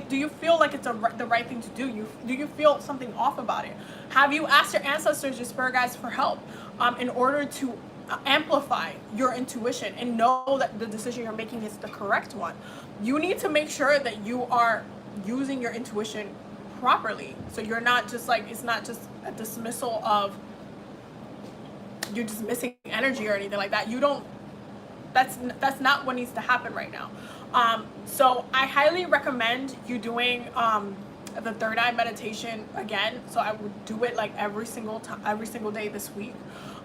Do you feel like it's the right thing to do? Do you feel something off about it? Have you asked your ancestors, your spirit guides, for help in order to amplify your intuition and know that the decision you're making is the correct one? You need to make sure that you are using your intuition properly, so you're not just like, it's not just a dismissal of you're just missing energy or anything like that. That's not what needs to happen right now. So I highly recommend you doing the third eye meditation again. So I would do it like every single day this week,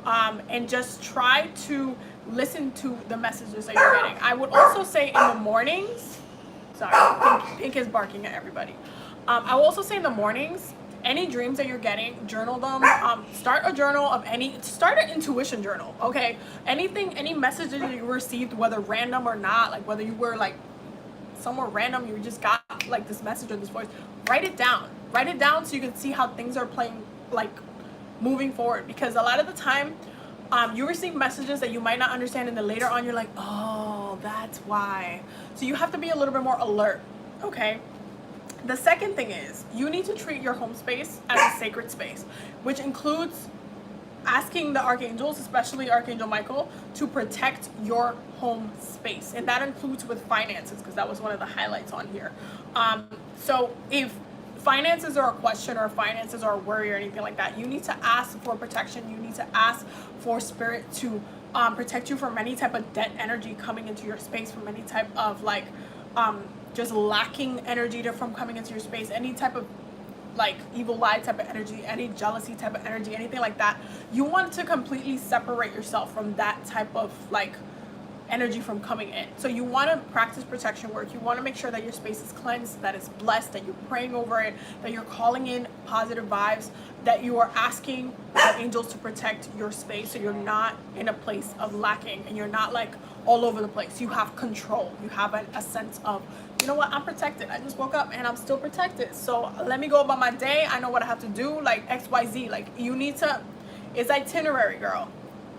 and just try to listen to the messages that you're getting. I would also say in the mornings, sorry, Pink is barking at everybody. I will also say in the mornings, any dreams that you're getting, journal them. Start a journal of start an intuition journal, okay? Any messages that you received, whether random or not, like whether you were like somewhere random, you just got like this message or this voice, write it down so you can see how things are playing, like moving forward. Because a lot of the time, you receive messages that you might not understand, and then later on you're like, oh, that's why. So you have to be a little bit more alert, okay? The second thing is, you need to treat your home space as a sacred space, which includes asking the archangels, especially Archangel Michael, to protect your home space. And that includes with finances, because that was one of the highlights on here. So if finances are a question, or finances are a worry or anything like that, you need to ask for protection. You need to ask for spirit to protect you from any type of debt energy coming into your space, from any type of like just lacking energy from coming into your space, any type of like evil eye type of energy, any jealousy type of energy, anything like that. You want to completely separate yourself from that type of like energy from coming in. So you want to practice protection work. You want to make sure that your space is cleansed, that it's blessed, that you're praying over it, that you're calling in positive vibes, that you are asking the angels to protect your space, so you're not in a place of lacking and you're not like all over the place. You have control. You have a sense of, you know what, I'm protected. I just woke up and I'm still protected. So let me go about my day. I know what I have to do, like XYZ. Like you need to, it's itinerary, girl.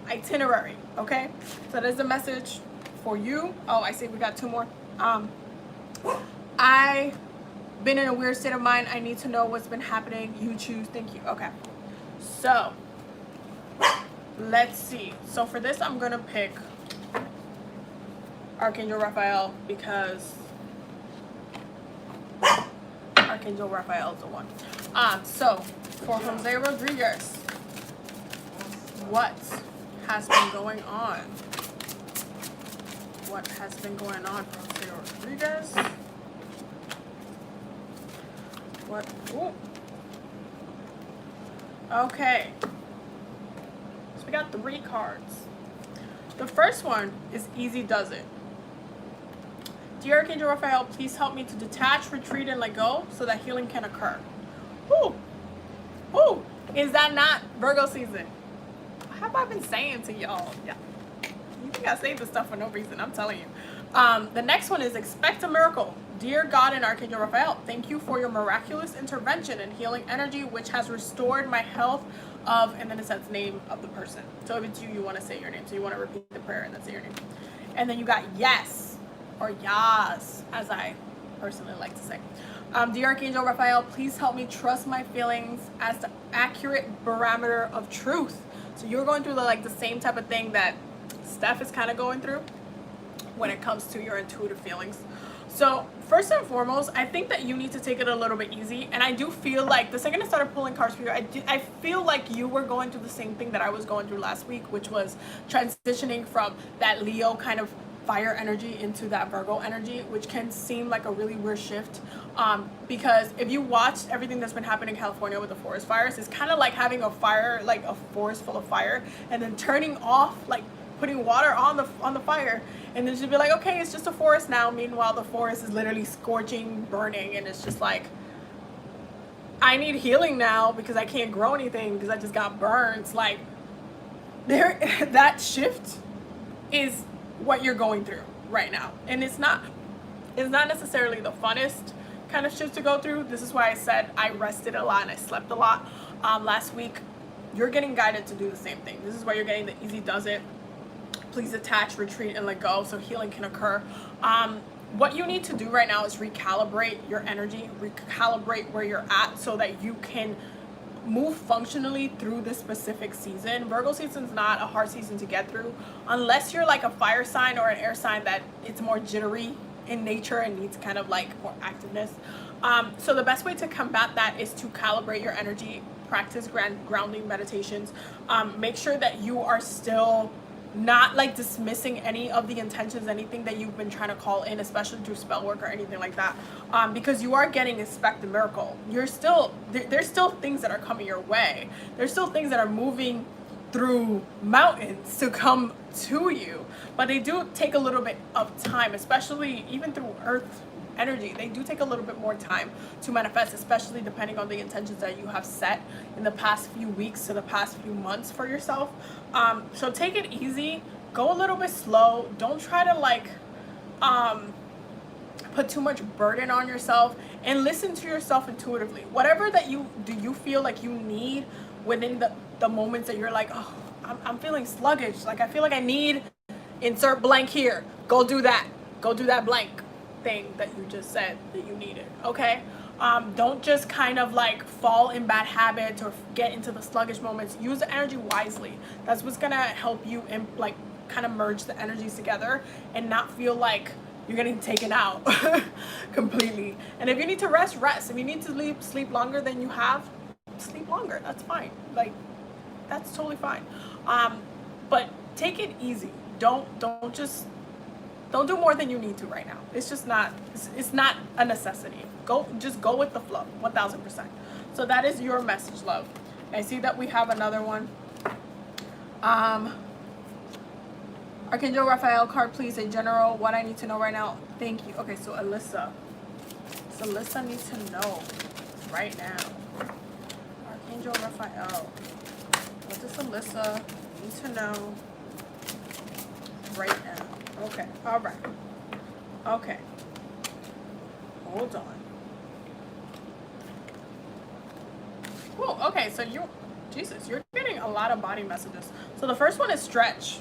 Itinerary, okay? So there's a message for you. Oh, I see we got two more. I've been in a weird state of mind. I need to know what's been happening. You choose. Thank you. Okay. So let's see. So for this, I'm gonna pick Archangel Raphael, because Archangel Raphael is the one. So for Jose Rodriguez, what has been going on? What has been going on for Jose Rodriguez? What? Ooh. Okay. So we got 3 cards. The first one is Easy Does It. Dear Archangel Raphael, please help me to detach, retreat, and let go so that healing can occur. Woo! Woo! Is that not Virgo season? What have I been saying to y'all? Yeah. You think I say this stuff for no reason, I'm telling you. The next one is Expect a Miracle. Dear God and Archangel Raphael, thank you for your miraculous intervention and healing energy, which has restored my health of, and then it says name of the person. So if it's you, you want to say your name. So you want to repeat the prayer and then say your name. And then you got yes, or yas, as I personally like to say. Dear Archangel Raphael, please help me trust my feelings as the accurate barometer of truth. So you're going through the same type of thing that Steph is kind of going through when it comes to your intuitive feelings. So first and foremost, I think that you need to take it a little bit easy. And I do feel like the second I started pulling cards for you, I feel like you were going through the same thing that I was going through last week, which was transitioning from that Leo kind of fire energy into that Virgo energy, which can seem like a really weird shift. Because if you watched everything that's been happening in California with the forest fires, it's kind of like having a fire, like a forest full of fire, and then turning off, like putting water on the fire, and then she'd be like, okay, it's just a forest now. Meanwhile, the forest is literally scorching, burning, and it's just like, I need healing now because I can't grow anything because I just got burned. Like, that shift is what you're going through right now, and it's not necessarily the funnest kind of shift to go through. This is why I said I rested a lot and I slept a lot last week. You're getting guided to do the same thing. This is why you're getting the Easy Does It. Please attach, retreat, and let go so healing can occur. What you need to do right now is recalibrate your energy, recalibrate where you're at so that you can move functionally through this specific season. Virgo season's not a hard season to get through unless you're like a fire sign or an air sign that it's more jittery in nature and needs kind of like more activeness. So the best way to combat that is to calibrate your energy, practice grounding meditations, make sure that you are still not like dismissing any of the intentions, anything that you've been trying to call in, especially through spell work or anything like that, because you are getting Expect a Miracle. You're still there's still things that are coming your way. There's still things that are moving through mountains to come to you, but they do take a little bit of time, especially even through earth energy. They do take a little bit more time to manifest, especially depending on the intentions that you have set in the past few weeks to the past few months for yourself. So take it easy, go a little bit slow. Don't try to like put too much burden on yourself, and listen to yourself intuitively. Whatever that you feel like you need within the moments that you're like, oh, I'm feeling sluggish, like I feel like I need insert blank here. Go do that blank thing that you just said that you needed. Okay, don't just kind of like fall in bad habits or get into the sluggish moments. Use the energy wisely. That's what's gonna help you in, like, kind of merge the energies together and not feel like you're getting taken out completely. And if you need to rest. If you need to sleep longer than you have, sleep longer. That's fine. Like, that's totally fine. But take it easy. Don't do more than you need to right now. It's just not, it's not a necessity. Just go with the flow, 1000%. So that is your message, love. I see that we have another one. Archangel Raphael card, please. A general, what I need to know right now. Thank you. Okay, so Alyssa. So Alyssa needs to know right now. Archangel Raphael. What does Alyssa need to know right now? Okay, all right. Okay. Hold on. Cool, okay, so Jesus, you're getting a lot of body messages. So the first one is stretch.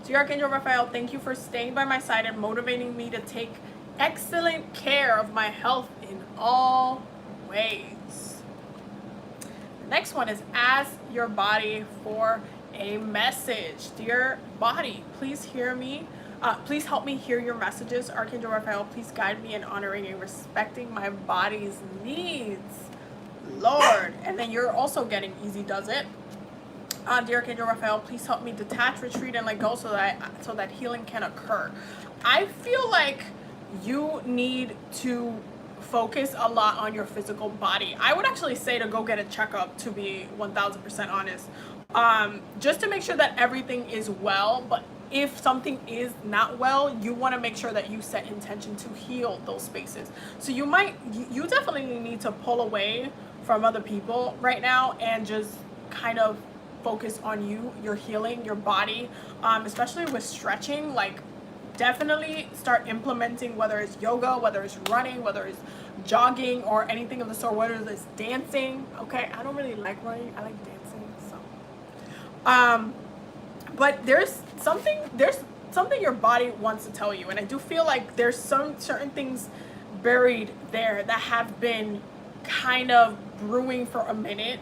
Dear Archangel Raphael, thank you for staying by my side and motivating me to take excellent care of my health in all ways. The next one is ask your body for a message. Dear body, please hear me. Please help me hear your messages. Archangel Raphael, please guide me in honoring and respecting my body's needs, Lord. And then you're also getting Easy Does It. Dear Archangel Raphael, please help me detach, retreat, and let go so that healing can occur. I feel like you need to focus a lot on your physical body. I would actually say to go get a checkup, to be 1000% honest, just to make sure that everything is well. But if something is not well, you want to make sure that you set intention to heal those spaces. So you definitely need to pull away from other people right now and just kind of focus on your healing, your body, especially with stretching. Like, definitely start implementing, whether it's yoga, whether it's running, whether it's jogging or anything of the sort, whether it's dancing. Okay, I don't really like running, I like dancing. So but there's something your body wants to tell you, and I do feel like there's some certain things buried there that have been kind of brewing for a minute.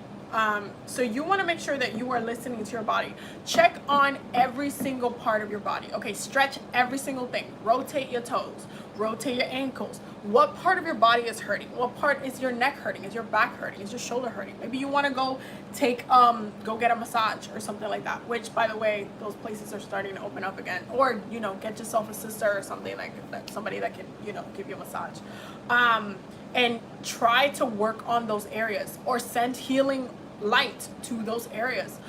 So you want to make sure that you are listening to your body. Check on every single part of your body. Okay, stretch every single thing. Rotate your toes, rotate your ankles. What part of your body is hurting? What part is your neck hurting? Is your back hurting? Is your shoulder hurting? Maybe you want to go get a massage or something like that, which, by the way, those places are starting to open up again. Or, get yourself a sister or something like that, somebody that can, give you a massage. And try to work on those areas, or send healing light to those areas.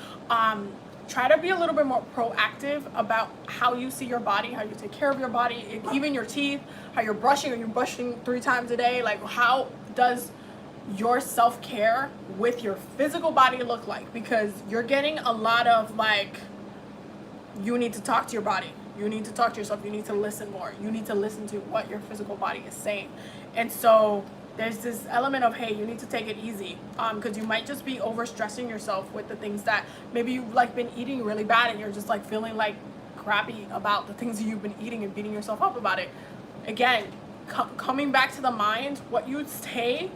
Try to be a little bit more proactive about how you see your body, how you take care of your body, even your teeth, how you're brushing. Are you brushing 3 times a day? Like, how does your self-care with your physical body look like? Because you're getting a lot of, like, you need to talk to your body. You need to talk to yourself. You need to listen more. You need to listen to what your physical body is saying. And so there's this element of, hey, you need to take it easy, because you might just be overstressing yourself with the things that maybe you've like been eating really bad, and you're just like feeling like crappy about the things that you've been eating and beating yourself up about it. Again, coming back to the mind, what you say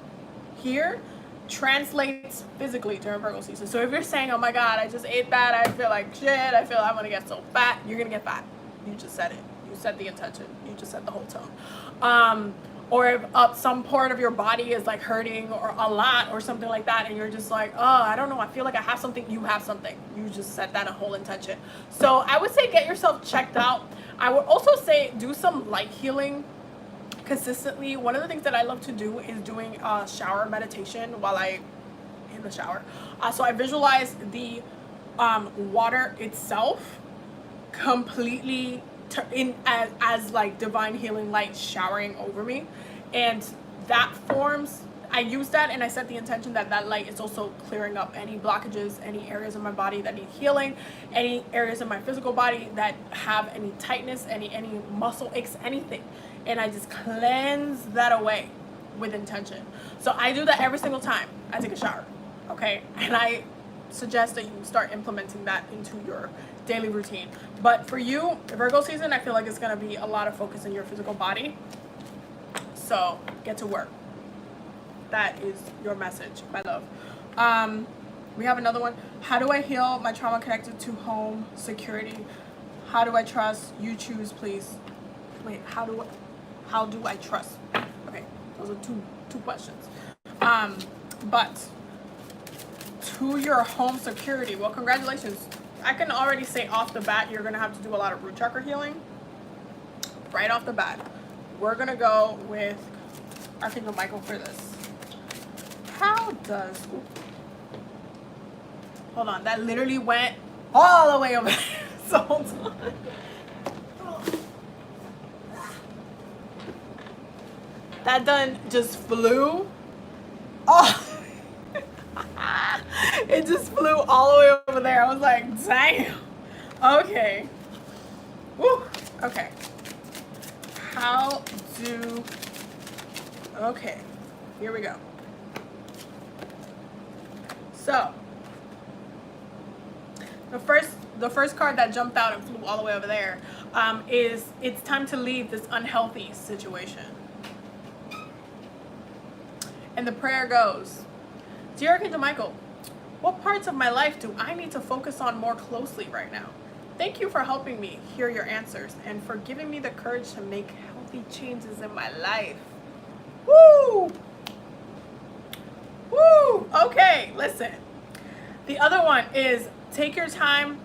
here translates physically during Virgo season. So if you're saying, oh my God, I just ate that, I feel like shit, I feel I'm gonna get so fat, you're gonna get fat. You just said it. You set the intention. You just set the whole tone. Or if some part of your body is like hurting or a lot or something like that, and you're just like, oh, I don't know, I feel like I have something. You have something. You just set that a whole intention. So I would say get yourself checked out. I would also say do some light healing consistently. One of the things that I love to do is doing shower meditation while I'm in the shower. So I visualize the water itself completely as like divine healing light showering over me, and that forms, I use that and I set the intention that that light is also clearing up any blockages, any areas of my body that need healing, any areas of my physical body that have any tightness, any muscle aches, anything, and I just cleanse that away with intention. So I do that every single time I take a shower. Okay, and I suggest that you start implementing that into your daily routine. But for you, Virgo season, I feel like it's going to be a lot of focus in your physical body. So get to work. That is your message, my love. We have another one. How do I heal my trauma connected to home security? How do I trust? You choose, please. Wait, how do I trust? Okay, those are two questions. But to your home security, well, congratulations. I can already say off the bat, you're going to have to do a lot of root chakra healing. Right off the bat. We're going to go with Archangel Michael for this. How does... Ooh, hold on. That literally went all the way over there. So hold on. That done just flew. Oh! It just flew all the way over there. I was like, damn. Okay. Woo. Okay. Okay. Here we go. So, the first card that jumped out and flew all the way over there is it's time to leave this unhealthy situation. And the prayer goes, Dear Archangel Michael, what parts of my life do I need to focus on more closely right now? Thank you for helping me hear your answers and for giving me the courage to make healthy changes in my life. Woo! Woo! Okay, listen. The other one is take your time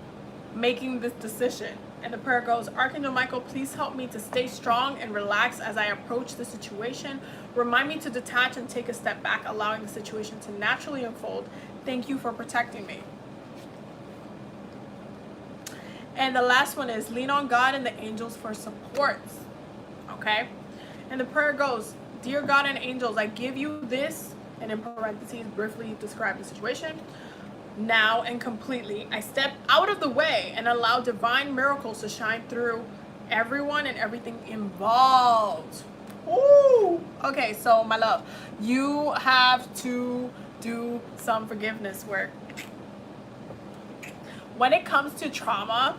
making this decision. And the prayer goes, Archangel Michael, please help me to stay strong and relax as I approach the situation. Remind me to detach and take a step back, allowing the situation to naturally unfold. Thank you for protecting me. And the last one is, lean on God and the angels for support. Okay? And the prayer goes, dear God and angels, I give you this, and in parentheses, briefly describe the situation. Now and completely, I step out of the way and allow divine miracles to shine through everyone and everything involved. Ooh. Okay, so my love, you have to do some forgiveness work. When it comes to trauma,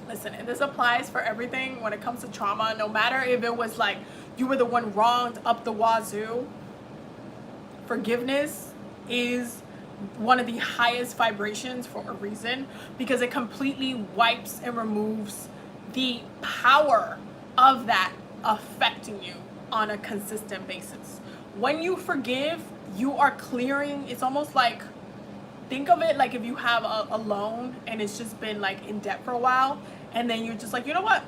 listen, and this applies for everything. When it comes to trauma, no matter if it was like you were the one wronged up the wazoo, forgiveness is one of the highest vibrations for a reason, because it completely wipes and removes the power of that affecting you on a consistent basis. When you forgive, you are clearing. It's almost like, think of it like if you have a loan and it's just been like in debt for a while, and then you're just like, you know what,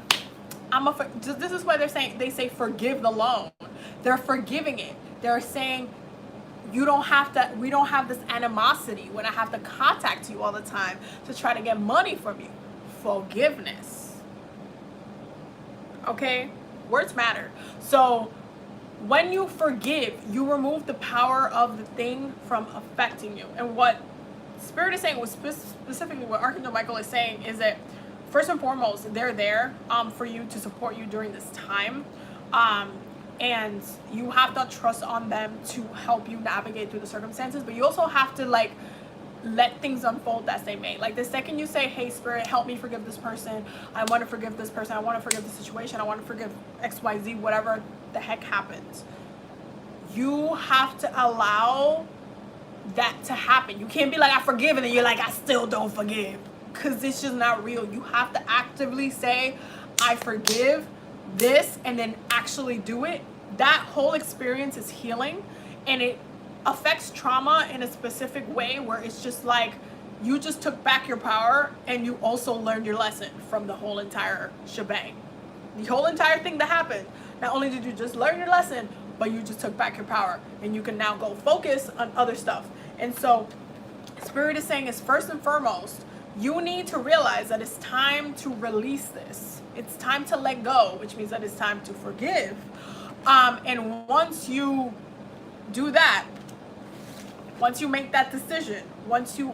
this is why they say forgive the loan. They're forgiving it. They're saying, we don't have this animosity when I have to contact you all the time to try to get money from you. Forgiveness. Okay? Words matter. So when you forgive, you remove the power of the thing from affecting you. And what Spirit is saying, specifically what Archangel Michael is saying, is that first and foremost, they're there for you, to support you during this time. And you have to trust on them to help you navigate through the circumstances, but you also have to like let things unfold as they may. Like the second you say, hey Spirit, help me forgive this person, I want to forgive this person, I want to forgive the situation, I want to forgive XYZ, whatever the heck happens, you have to allow that to happen. You can't be like, I forgive, and then you're like, I still don't forgive, because it's just not real. You have to actively say, I forgive this, and then actually do it. That whole experience is healing, and it affects trauma in a specific way where it's just like you just took back your power, and you also learned your lesson from the whole entire shebang. The whole entire thing that happened, not only did you just learn your lesson, but you just took back your power, and you can now go focus on other stuff. And so Spirit is saying, is first and foremost, you need to realize that it's time to release this. It's time to let go, which means that it's time to forgive. And once you do that, once you make that decision, once you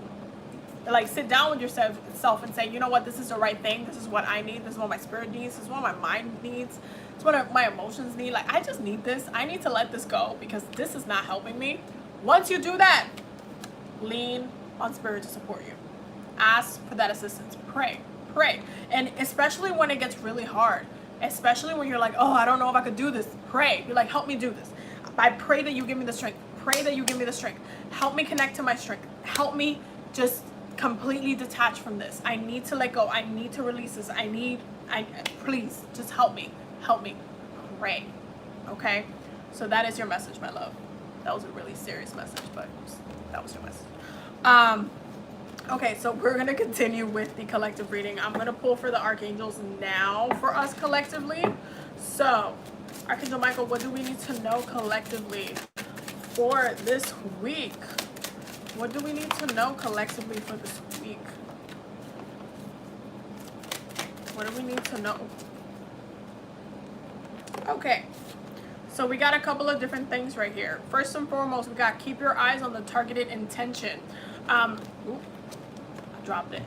like sit down with yourself and say, you know what, this is the right thing. This is what I need. This is what my spirit needs. This is what my mind needs. It's what my emotions need. Like, I just need this. I need to let this go because this is not helping me. Once you do that, lean on Spirit to support you. Ask for that assistance. Pray. And especially when it gets really hard, especially when you're like, oh, I don't know if I could do this. Pray. Be like, help me do this. I pray that you give me the strength. Pray that you give me the strength. Help me connect to my strength. Help me just completely detach from this. I need to let go. I need to release this. Please just help me. Pray. Okay? So that is your message, my love. That was a really serious message, but that was your message. Okay, so we're going to continue with the collective reading. I'm going to pull for the archangels now for us collectively. So, Archangel Michael, what do we need to know collectively for this week? What do we need to know collectively for this week? What do we need to know? Okay, so we got a couple of different things right here. First and foremost, we got keep your eyes on the targeted intention. Dropped it.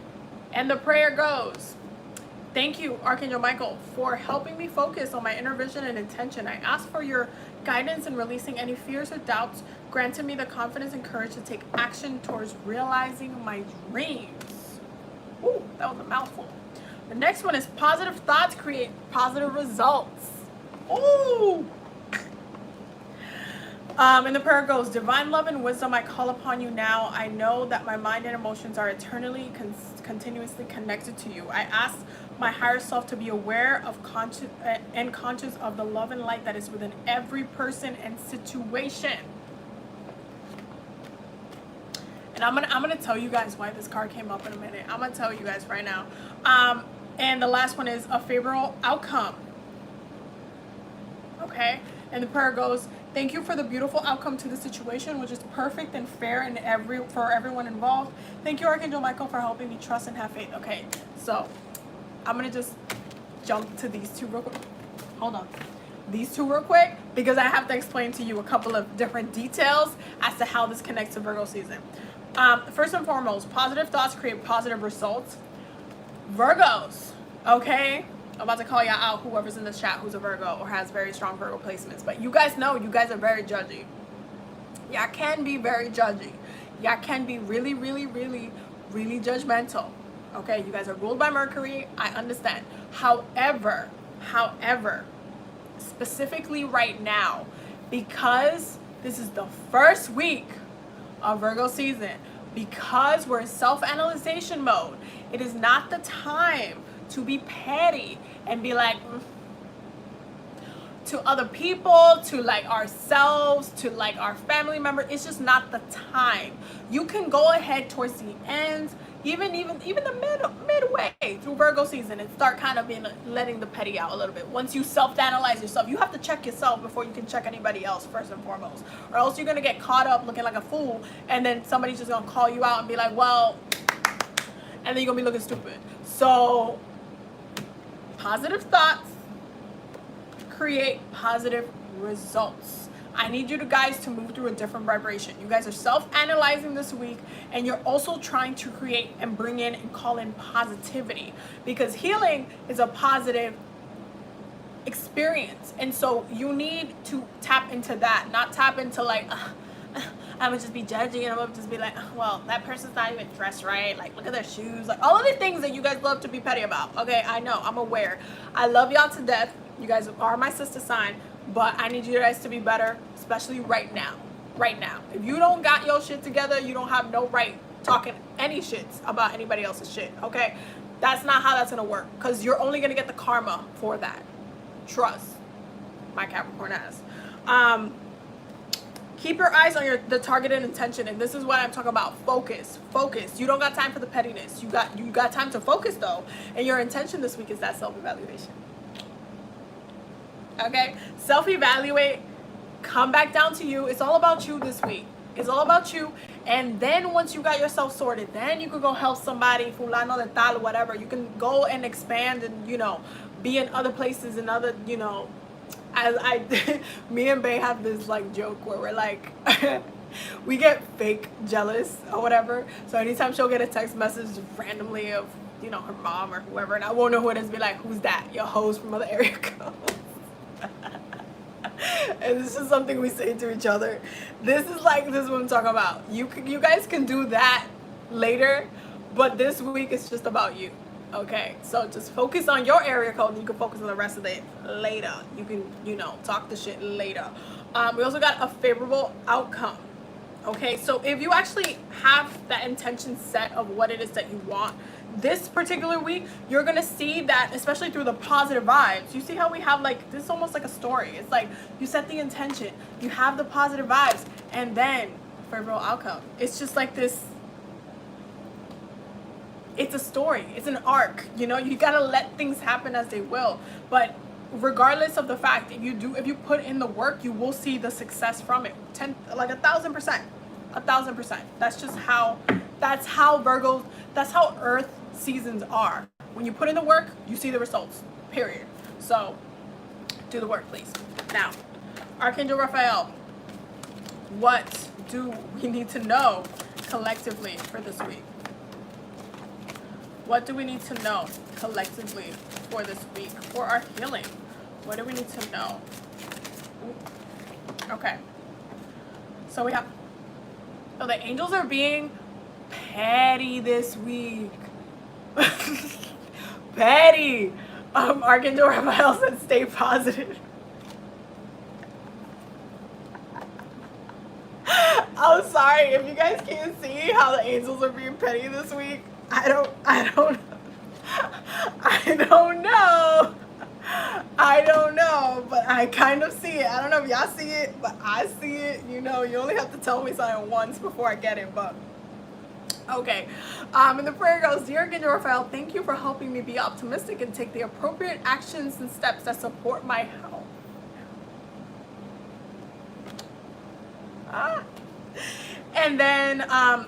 And the prayer goes, thank you, Archangel Michael, for helping me focus on my inner vision and intention. I ask for your guidance in releasing any fears or doubts, granting me the confidence and courage to take action towards realizing my dreams. Ooh, that was a mouthful. The next one is positive thoughts create positive results. Ooh. And the prayer goes, divine love and wisdom, I call upon you now. I know that my mind and emotions are eternally, continuously connected to you. I ask my higher self to be aware of conscious of the love and light that is within every person and situation. And I'm gonna tell you guys why this card came up in a minute. I'm gonna tell you guys right now. And the last one is a favorable outcome. Okay, and the prayer goes, thank you for the beautiful outcome to the situation, which is perfect and fair and for everyone involved. Thank you, Archangel Michael, for helping me trust and have faith. Okay, so I'm gonna just jump to these two real quick. Hold on. These two real quick, because I have to explain to you a couple of different details as to how this connects to Virgo season. First and foremost, positive thoughts create positive results. Virgos, okay? I'm about to call y'all out, whoever's in this chat who's a Virgo or has very strong Virgo placements. But you guys know, you guys are very judgy. Y'all can be very judgy. Y'all can be really, really, really, really judgmental. Okay, you guys are ruled by Mercury. I understand. However, specifically right now, because this is the first week of Virgo season, because we're in self-analyzation mode, it is not the time to be petty and be like to other people, to like ourselves, to like our family members. It's just not the time. You can go ahead towards the end, even the midway through Virgo season, and start kind of letting the petty out a little bit. Once you self-analyze yourself, you have to check yourself before you can check anybody else first and foremost, or else you're gonna get caught up looking like a fool, and then somebody's just gonna call you out and be like, well, and then you're gonna be looking stupid. So positive thoughts create positive results. I need you guys to move through a different vibration. You guys are self-analyzing this week, and you're also trying to create and bring in and call in positivity, because healing is a positive experience. And so you need to tap into that, not tap into like, I'm gonna just be judging, and I'm gonna just be like, well, that person's not even dressed right. Like, look at their shoes. Like, all of the things that you guys love to be petty about. Okay, I know, I'm aware. I love y'all to death. You guys are my sister sign, but I need you guys to be better, especially right now. Right now. If you don't got your shit together, you don't have no right talking any shits about anybody else's shit, okay? That's not how that's gonna work, because you're only gonna get the karma for that. Trust my Capricorn ass. Keep your eyes on the targeted intention, and this is what I'm talking about. Focus. You don't got time for the pettiness. You got time to focus though, and your intention this week is that self-evaluation. Okay, self-evaluate, come back down to you. It's all about you this week. It's all about you. And then once you got yourself sorted, then you can go help somebody, fulano de tal, whatever. You can go and expand and, you know, be in other places and other, you know, me and Bae have this like joke where we're like, we get fake jealous or whatever. So anytime she'll get a text message randomly of, you know, her mom or whoever, and I won't know who it is, be like, who's that? Your host from other area codes. And this is something we say to each other. This is what I'm talking about. You guys can do that later, but this week it's just about you. Okay, so just focus on your area code, and you can focus on the rest of it later. You can, you know, talk the shit later. We also got a favorable outcome. Okay, so if you actually have that intention set of what it is that you want this particular week, you're gonna see that, especially through the positive vibes. You see how we have like this, almost like a story. It's like you set the intention, you have the positive vibes, and then favorable outcome. It's just like this. It's a story. It's an arc. You know, you gotta let things happen as they will. But regardless of the fact, if you put in the work, you will see the success from it. 1,000%. 1,000%. That's just how. That's how Virgo. That's how Earth seasons are. When you put in the work, you see the results. Period. So, do the work, please. Now, Archangel Raphael, what do we need to know collectively for this week? What do we need to know collectively for this week for our healing? What do we need to know? Okay. So we have, so the angels are being petty this week. Petty. Archangel Raphael said stay positive. I'm sorry if you guys can't see how the angels are being petty this week. I don't know, but I kind of see it. I don't know if y'all see it, but I see it. You know, you only have to tell me something once before I get it, but Okay. And the prayer goes, Dear Ginger Raphael, thank you for helping me be optimistic and take the appropriate actions and steps that support my health. Ah. And then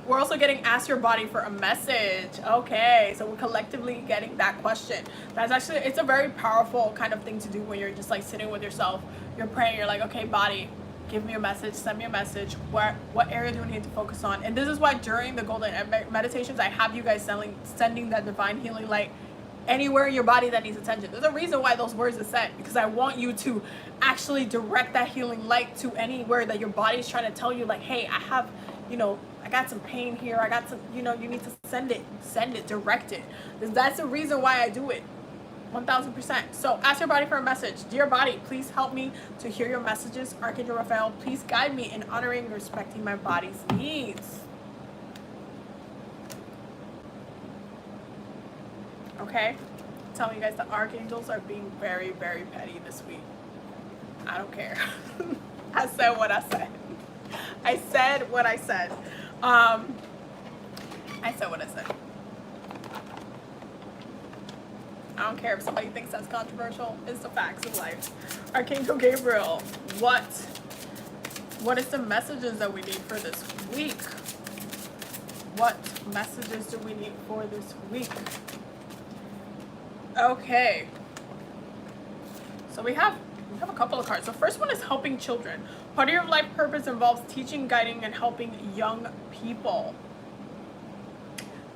we're also getting ask your body for a message. Okay, so we're collectively getting that question. That's actually, it's a very powerful kind of thing to do when you're just like sitting with yourself. You're praying, you're like, okay, body, give me a message, send me a message. What area do we need to focus on? And this is why during the golden meditations, I have you guys sending that divine healing light anywhere in your body that needs attention. There's a reason why those words are said, because I want you to actually direct that healing light to anywhere that your body's trying to tell you, like, hey, I have, you know, I got some pain here, I got some, you know, you need to send it, direct it. That's the reason why I do it. 1000%. So ask your body for a message. Dear body, please help me to hear your messages. Archangel Raphael, please guide me in honoring and respecting my body's needs. Okay? I'm telling you guys, the archangels are being very, very petty this week. I don't care. I said what I said. I said what I said. I said what I said. I don't care if somebody thinks that's controversial. It's the facts of life. Archangel Gabriel, what is the messages that we need for this week? What messages do we need for this week? Okay. So we have a couple of cards. The first one is helping children. Part of your life purpose involves teaching, guiding, and helping young people.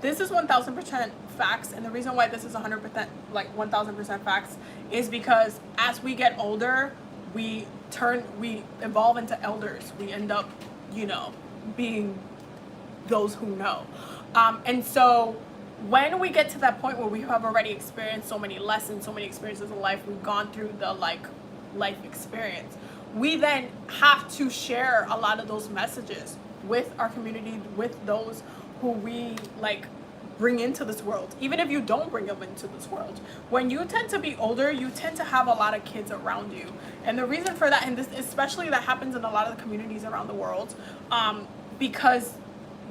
This is 1000% facts, and the reason why this is 100%, like 1000% facts, is because as we get older, we evolve into elders. We end up, you know, being those who know. And so when we get to that point where we have already experienced so many lessons, so many experiences in life, we've gone through the life experience, we then have to share a lot of those messages with our community, with those who we bring into this world, even if you don't bring them into this world. When you tend to be older, you tend to have a lot of kids around you, and the reason for that, and this especially that happens in a lot of the communities around the world, because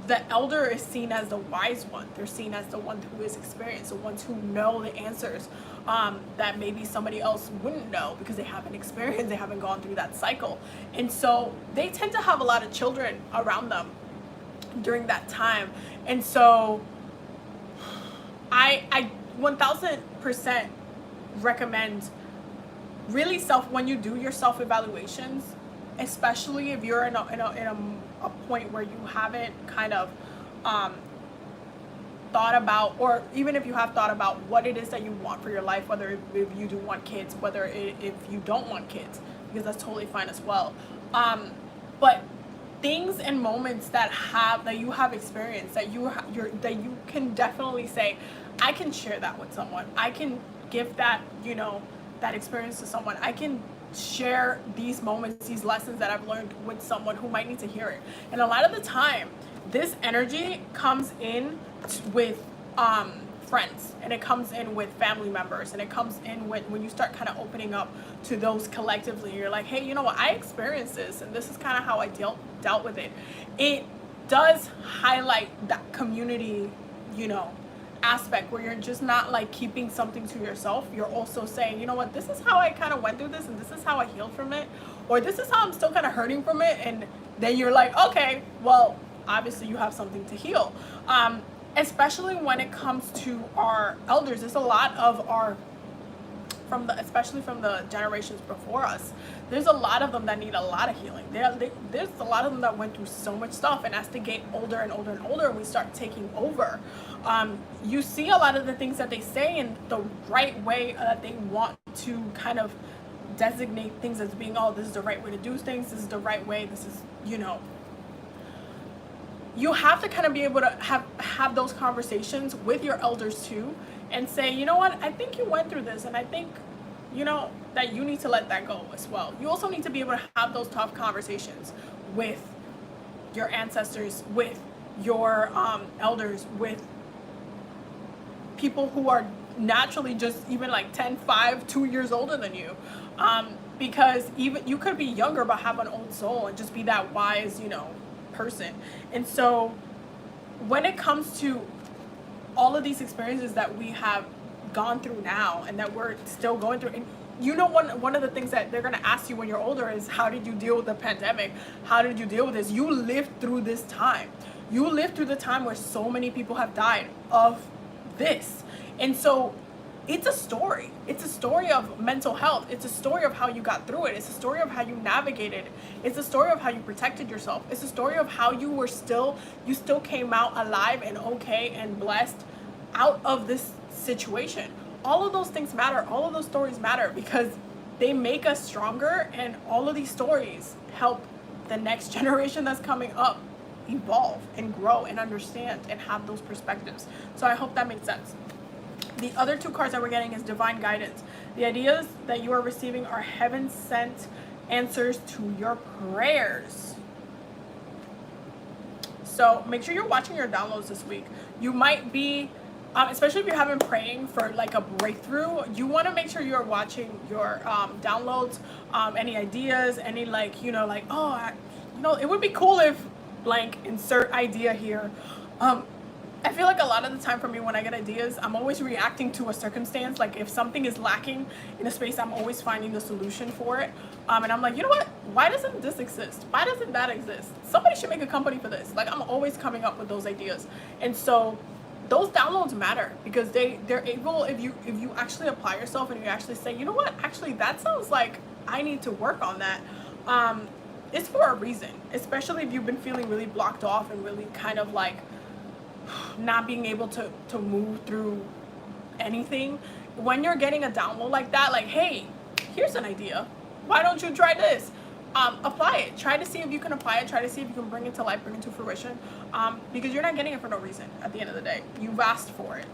the elder is seen as the wise one. They're seen as the one who is experienced, the ones who know the answers that maybe somebody else wouldn't know because they haven't experienced, they haven't gone through that cycle. And so they tend to have a lot of children around them during that time. And so I 1000% recommend really when you do your self-evaluations, especially if you're in a point where you haven't kind of thought about, or even if you have thought about what it is that you want for your life, whether if you do want kids, whether if you don't want kids, because that's totally fine as well. But things and moments that you have experienced, that you can definitely say, I can share that with someone. I can give that, you know, that experience to someone. I can share these moments, these lessons that I've learned with someone who might need to hear it. And a lot of the time, this energy comes in with friends, and it comes in with family members, and it comes in when you start kind of opening up to those collectively. You're like, hey, you know what, I experienced this, and this is kind of how I dealt with it. It does highlight that community, you know, aspect where you're just not like keeping something to yourself. You're also saying, you know what, this is how I kind of went through this, and this is how I healed from it, or this is how I'm still kind of hurting from it. And then you're like, okay, well, obviously you have something to heal. Especially when it comes to our elders, there's a lot of especially from the generations before us, there's a lot of them that need a lot of healing. There's a lot of them that went through so much stuff, and as they get older and older and older, we start taking over. You see a lot of the things that they say in the right way, that they want to kind of designate things as being, oh, this is the right way to do things, this is the right way, this is, you know. You have to kind of be able to have those conversations with your elders too, and say, you know what, I think you went through this, and I think, you know, that you need to let that go as well. You also need to be able to have those tough conversations with your ancestors, with your elders, with people who are naturally just even like 10, 5, 2 years older than you. Because even you could be younger but have an old soul and just be that wise, you know, person. And so when it comes to all of these experiences that we have gone through now and that we're still going through, and you know, one of the things that they're going to ask you when you're older is, how did you deal with the pandemic? How did you deal with this? You lived through this time. You lived through the time where so many people have died of this. And so it's a story. It's a story of mental health. It's a story of how you got through it. It's a story of how you navigated. It's a story of how you protected yourself. It's a story of how you still came out alive and okay and blessed out of this situation. All of those things matter. All of those stories matter because they make us stronger, and all of these stories help the next generation that's coming up evolve and grow and understand and have those perspectives. So I hope that makes sense. The other two cards that we're getting is divine guidance. The ideas that you are receiving are heaven sent answers to your prayers. So make sure you're watching your downloads this week. You might be, especially if you haven't been praying for like a breakthrough, you want to make sure you're watching your downloads, any ideas, any like, you know, like, oh, it would be cool if blank, insert idea here. I feel like a lot of the time for me when I get ideas, I'm always reacting to a circumstance. Like if something is lacking in a space, I'm always finding the solution for it. And I'm like, you know what? Why doesn't this exist? Why doesn't that exist? Somebody should make a company for this. Like I'm always coming up with those ideas. And so those downloads matter because they're able, if you actually apply yourself and you actually say, you know what? Actually, that sounds like I need to work on that. It's for a reason, especially if you've been feeling really blocked off and really kind of like not being able to move through anything. When you're getting a download like that, like, hey, here's an idea, why don't you try this? Apply it. Try to see if you can apply it. Try to see if you can bring it to life, bring it to fruition, because you're not getting it for no reason. At the end of the day, you've asked for it.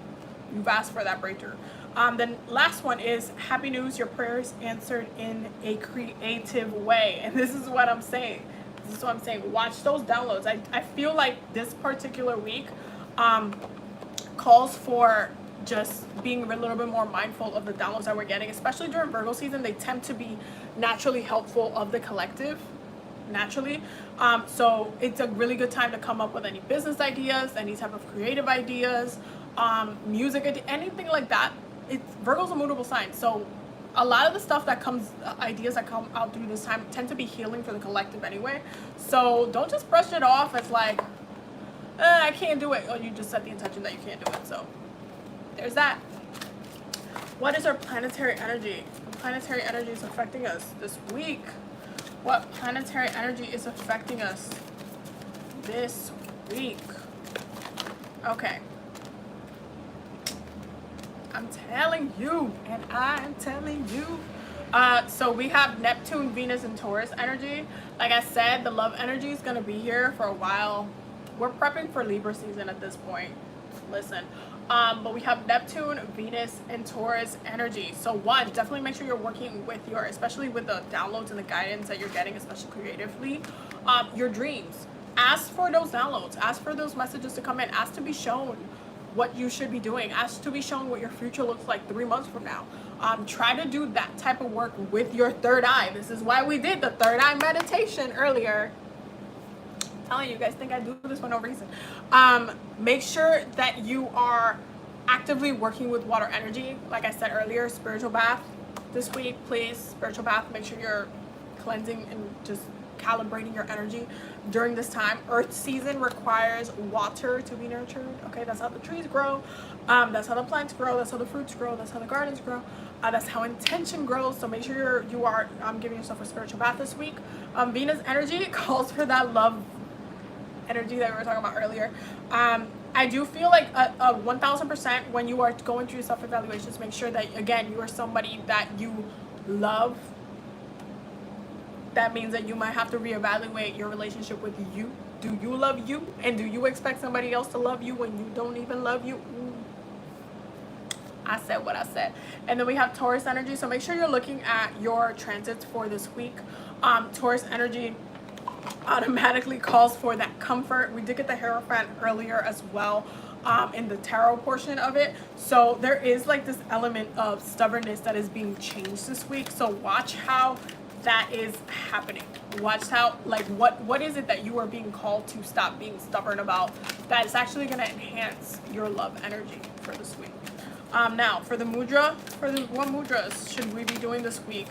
You've asked for that breakthrough. Then last one is happy news, your prayers answered in a creative way. And this is what I'm saying. This is what I'm saying. Watch those downloads. I feel like this particular week calls for just being a little bit more mindful of the downloads that we're getting, especially during Virgo season. They tend to be naturally helpful of the collective, naturally. So it's a really good time to come up with any business ideas, any type of creative ideas, music, anything like that. Virgo's a mutable sign, so a lot of the stuff that comes, ideas that come out through this time tend to be healing for the collective anyway. So don't just brush it off as like, I can't do it. Or you just set the intention that you can't do it. So there's that. What is our planetary energy? Planetary energy is affecting us this week. What planetary energy is affecting us this week? Okay. I'm telling you, and I'm telling you. So we have Neptune, Venus, and Taurus energy. Like I said, the love energy is going to be here for a while. We're prepping for Libra season at this point. Listen. But we have Neptune, Venus, and Taurus energy. So one, definitely make sure you're working with especially with the downloads and the guidance that you're getting, especially creatively, your dreams. Ask for those downloads. Ask for those messages to come in. Ask to be shown what you should be doing. Ask to be shown what your future looks like 3 months from now. Try to do that type of work with your third eye. This is why we did the third eye meditation earlier. Telling you guys, think I do this for no reason. Make sure that you are actively working with water energy. Like I said earlier, spiritual bath this week, please. Spiritual bath. Make sure you're cleansing and just calibrating your energy during this time. Earth season requires water to be nurtured. Okay, that's how the trees grow. That's how the plants grow. That's how the fruits grow. That's how the gardens grow. That's how intention grows. So make sure you are giving yourself a spiritual bath this week. Venus energy calls for that love energy that we were talking about earlier. I do feel like a 1000% when you are going through self-evaluations, make sure that, again, you are somebody that you love. That means that you might have to reevaluate your relationship with you. Do you love you? And do you expect somebody else to love you when you don't even love you? I said what I said. And then we have Taurus energy. So make sure you're looking at your transits for this week. Taurus energy automatically calls for that comfort. We did get the Hierophant earlier as well, in the tarot portion of it. So there is like this element of stubbornness that is being changed this week. So watch how that is happening. Watch out, like what is it that you are being called to stop being stubborn about that is actually going to enhance your love energy for this week. Now for the mudra, what mudras should we be doing this week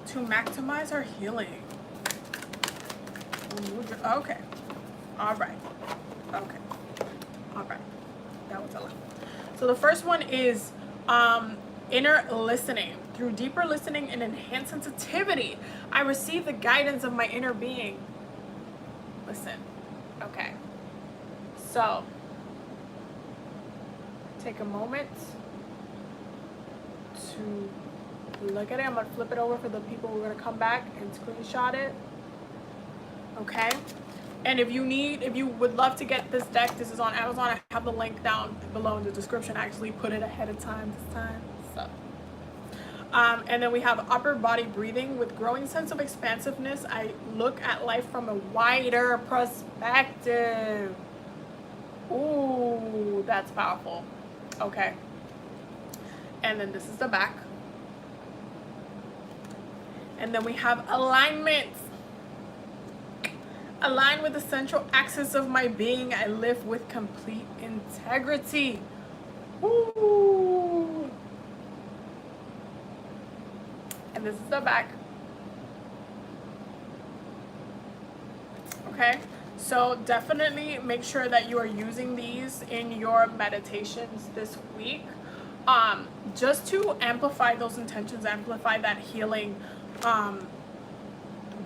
to maximize our healing? Mudra, okay, all right, okay, all right, that was a lot. So the first one is inner listening. Through deeper listening and enhanced sensitivity, I receive the guidance of my inner being. Listen, okay. So, take a moment to look at it. I'm going to flip it over for the people who are going to come back and screenshot it. Okay. And if you would love to get this deck, this is on Amazon. I have the link down below in the description. I actually put it ahead of time this time. So. And then we have upper body breathing. With growing sense of expansiveness, I look at life from a wider perspective. Ooh, that's powerful. Okay. And then this is the back. And then we have alignment. Align with the central axis of my being. I live with complete integrity. Ooh. And this is the back. Okay, so definitely make sure that you are using these in your meditations this week, just to amplify those intentions, amplify that healing,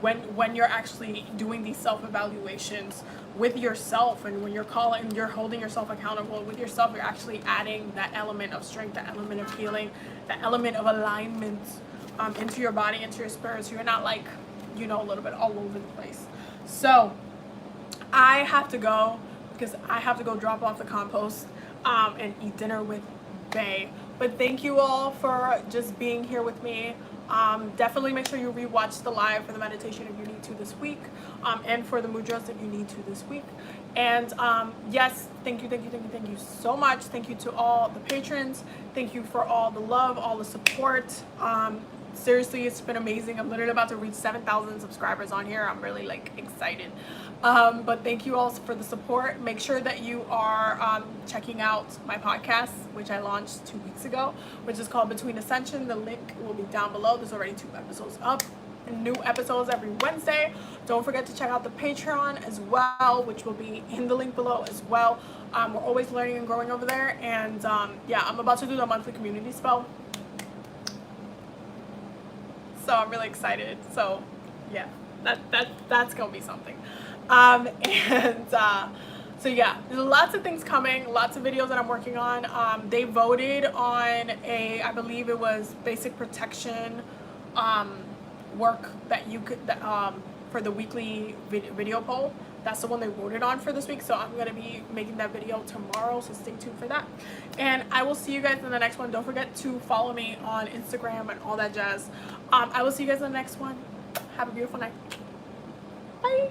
when you're actually doing these self-evaluations with yourself, and when you're holding yourself accountable with yourself, you're actually adding that element of strength, that element of healing, that element of alignment into your body, into your spirit, so you're not like, a little bit all over the place. So I have to go because I have to go drop off the compost and eat dinner with Bae. But thank you all for just being here with me. Definitely make sure you rewatch the live for the meditation if you need to this week, and for the mudras if you need to this week. And yes, thank you so much. Thank you to all the patrons. Thank you for all the love, all the support. Seriously, it's been amazing. I'm literally about to reach 7,000 subscribers on here. I'm really excited. But thank you all for the support. Make sure that you are checking out my podcast, which I launched 2 weeks ago, which is called Between Ascension. The link will be down below. There's already 2 episodes up. New episodes every Wednesday. Don't forget to check out the Patreon as well, which will be in the link below as well. We're always learning and growing over there. And yeah, I'm about to do the monthly community spell. So I'm really excited. So yeah, that's gonna be something. So yeah, there's lots of things coming, lots of videos that I'm working on. They voted on I believe it was basic protection work that you could for the weekly video poll. That's the one they voted on for this week. So I'm going to be making that video tomorrow, so stay tuned for that. And I will see you guys in the next one. Don't forget to follow me on Instagram and all that jazz. I will see you guys in the next one. Have a beautiful night. Bye.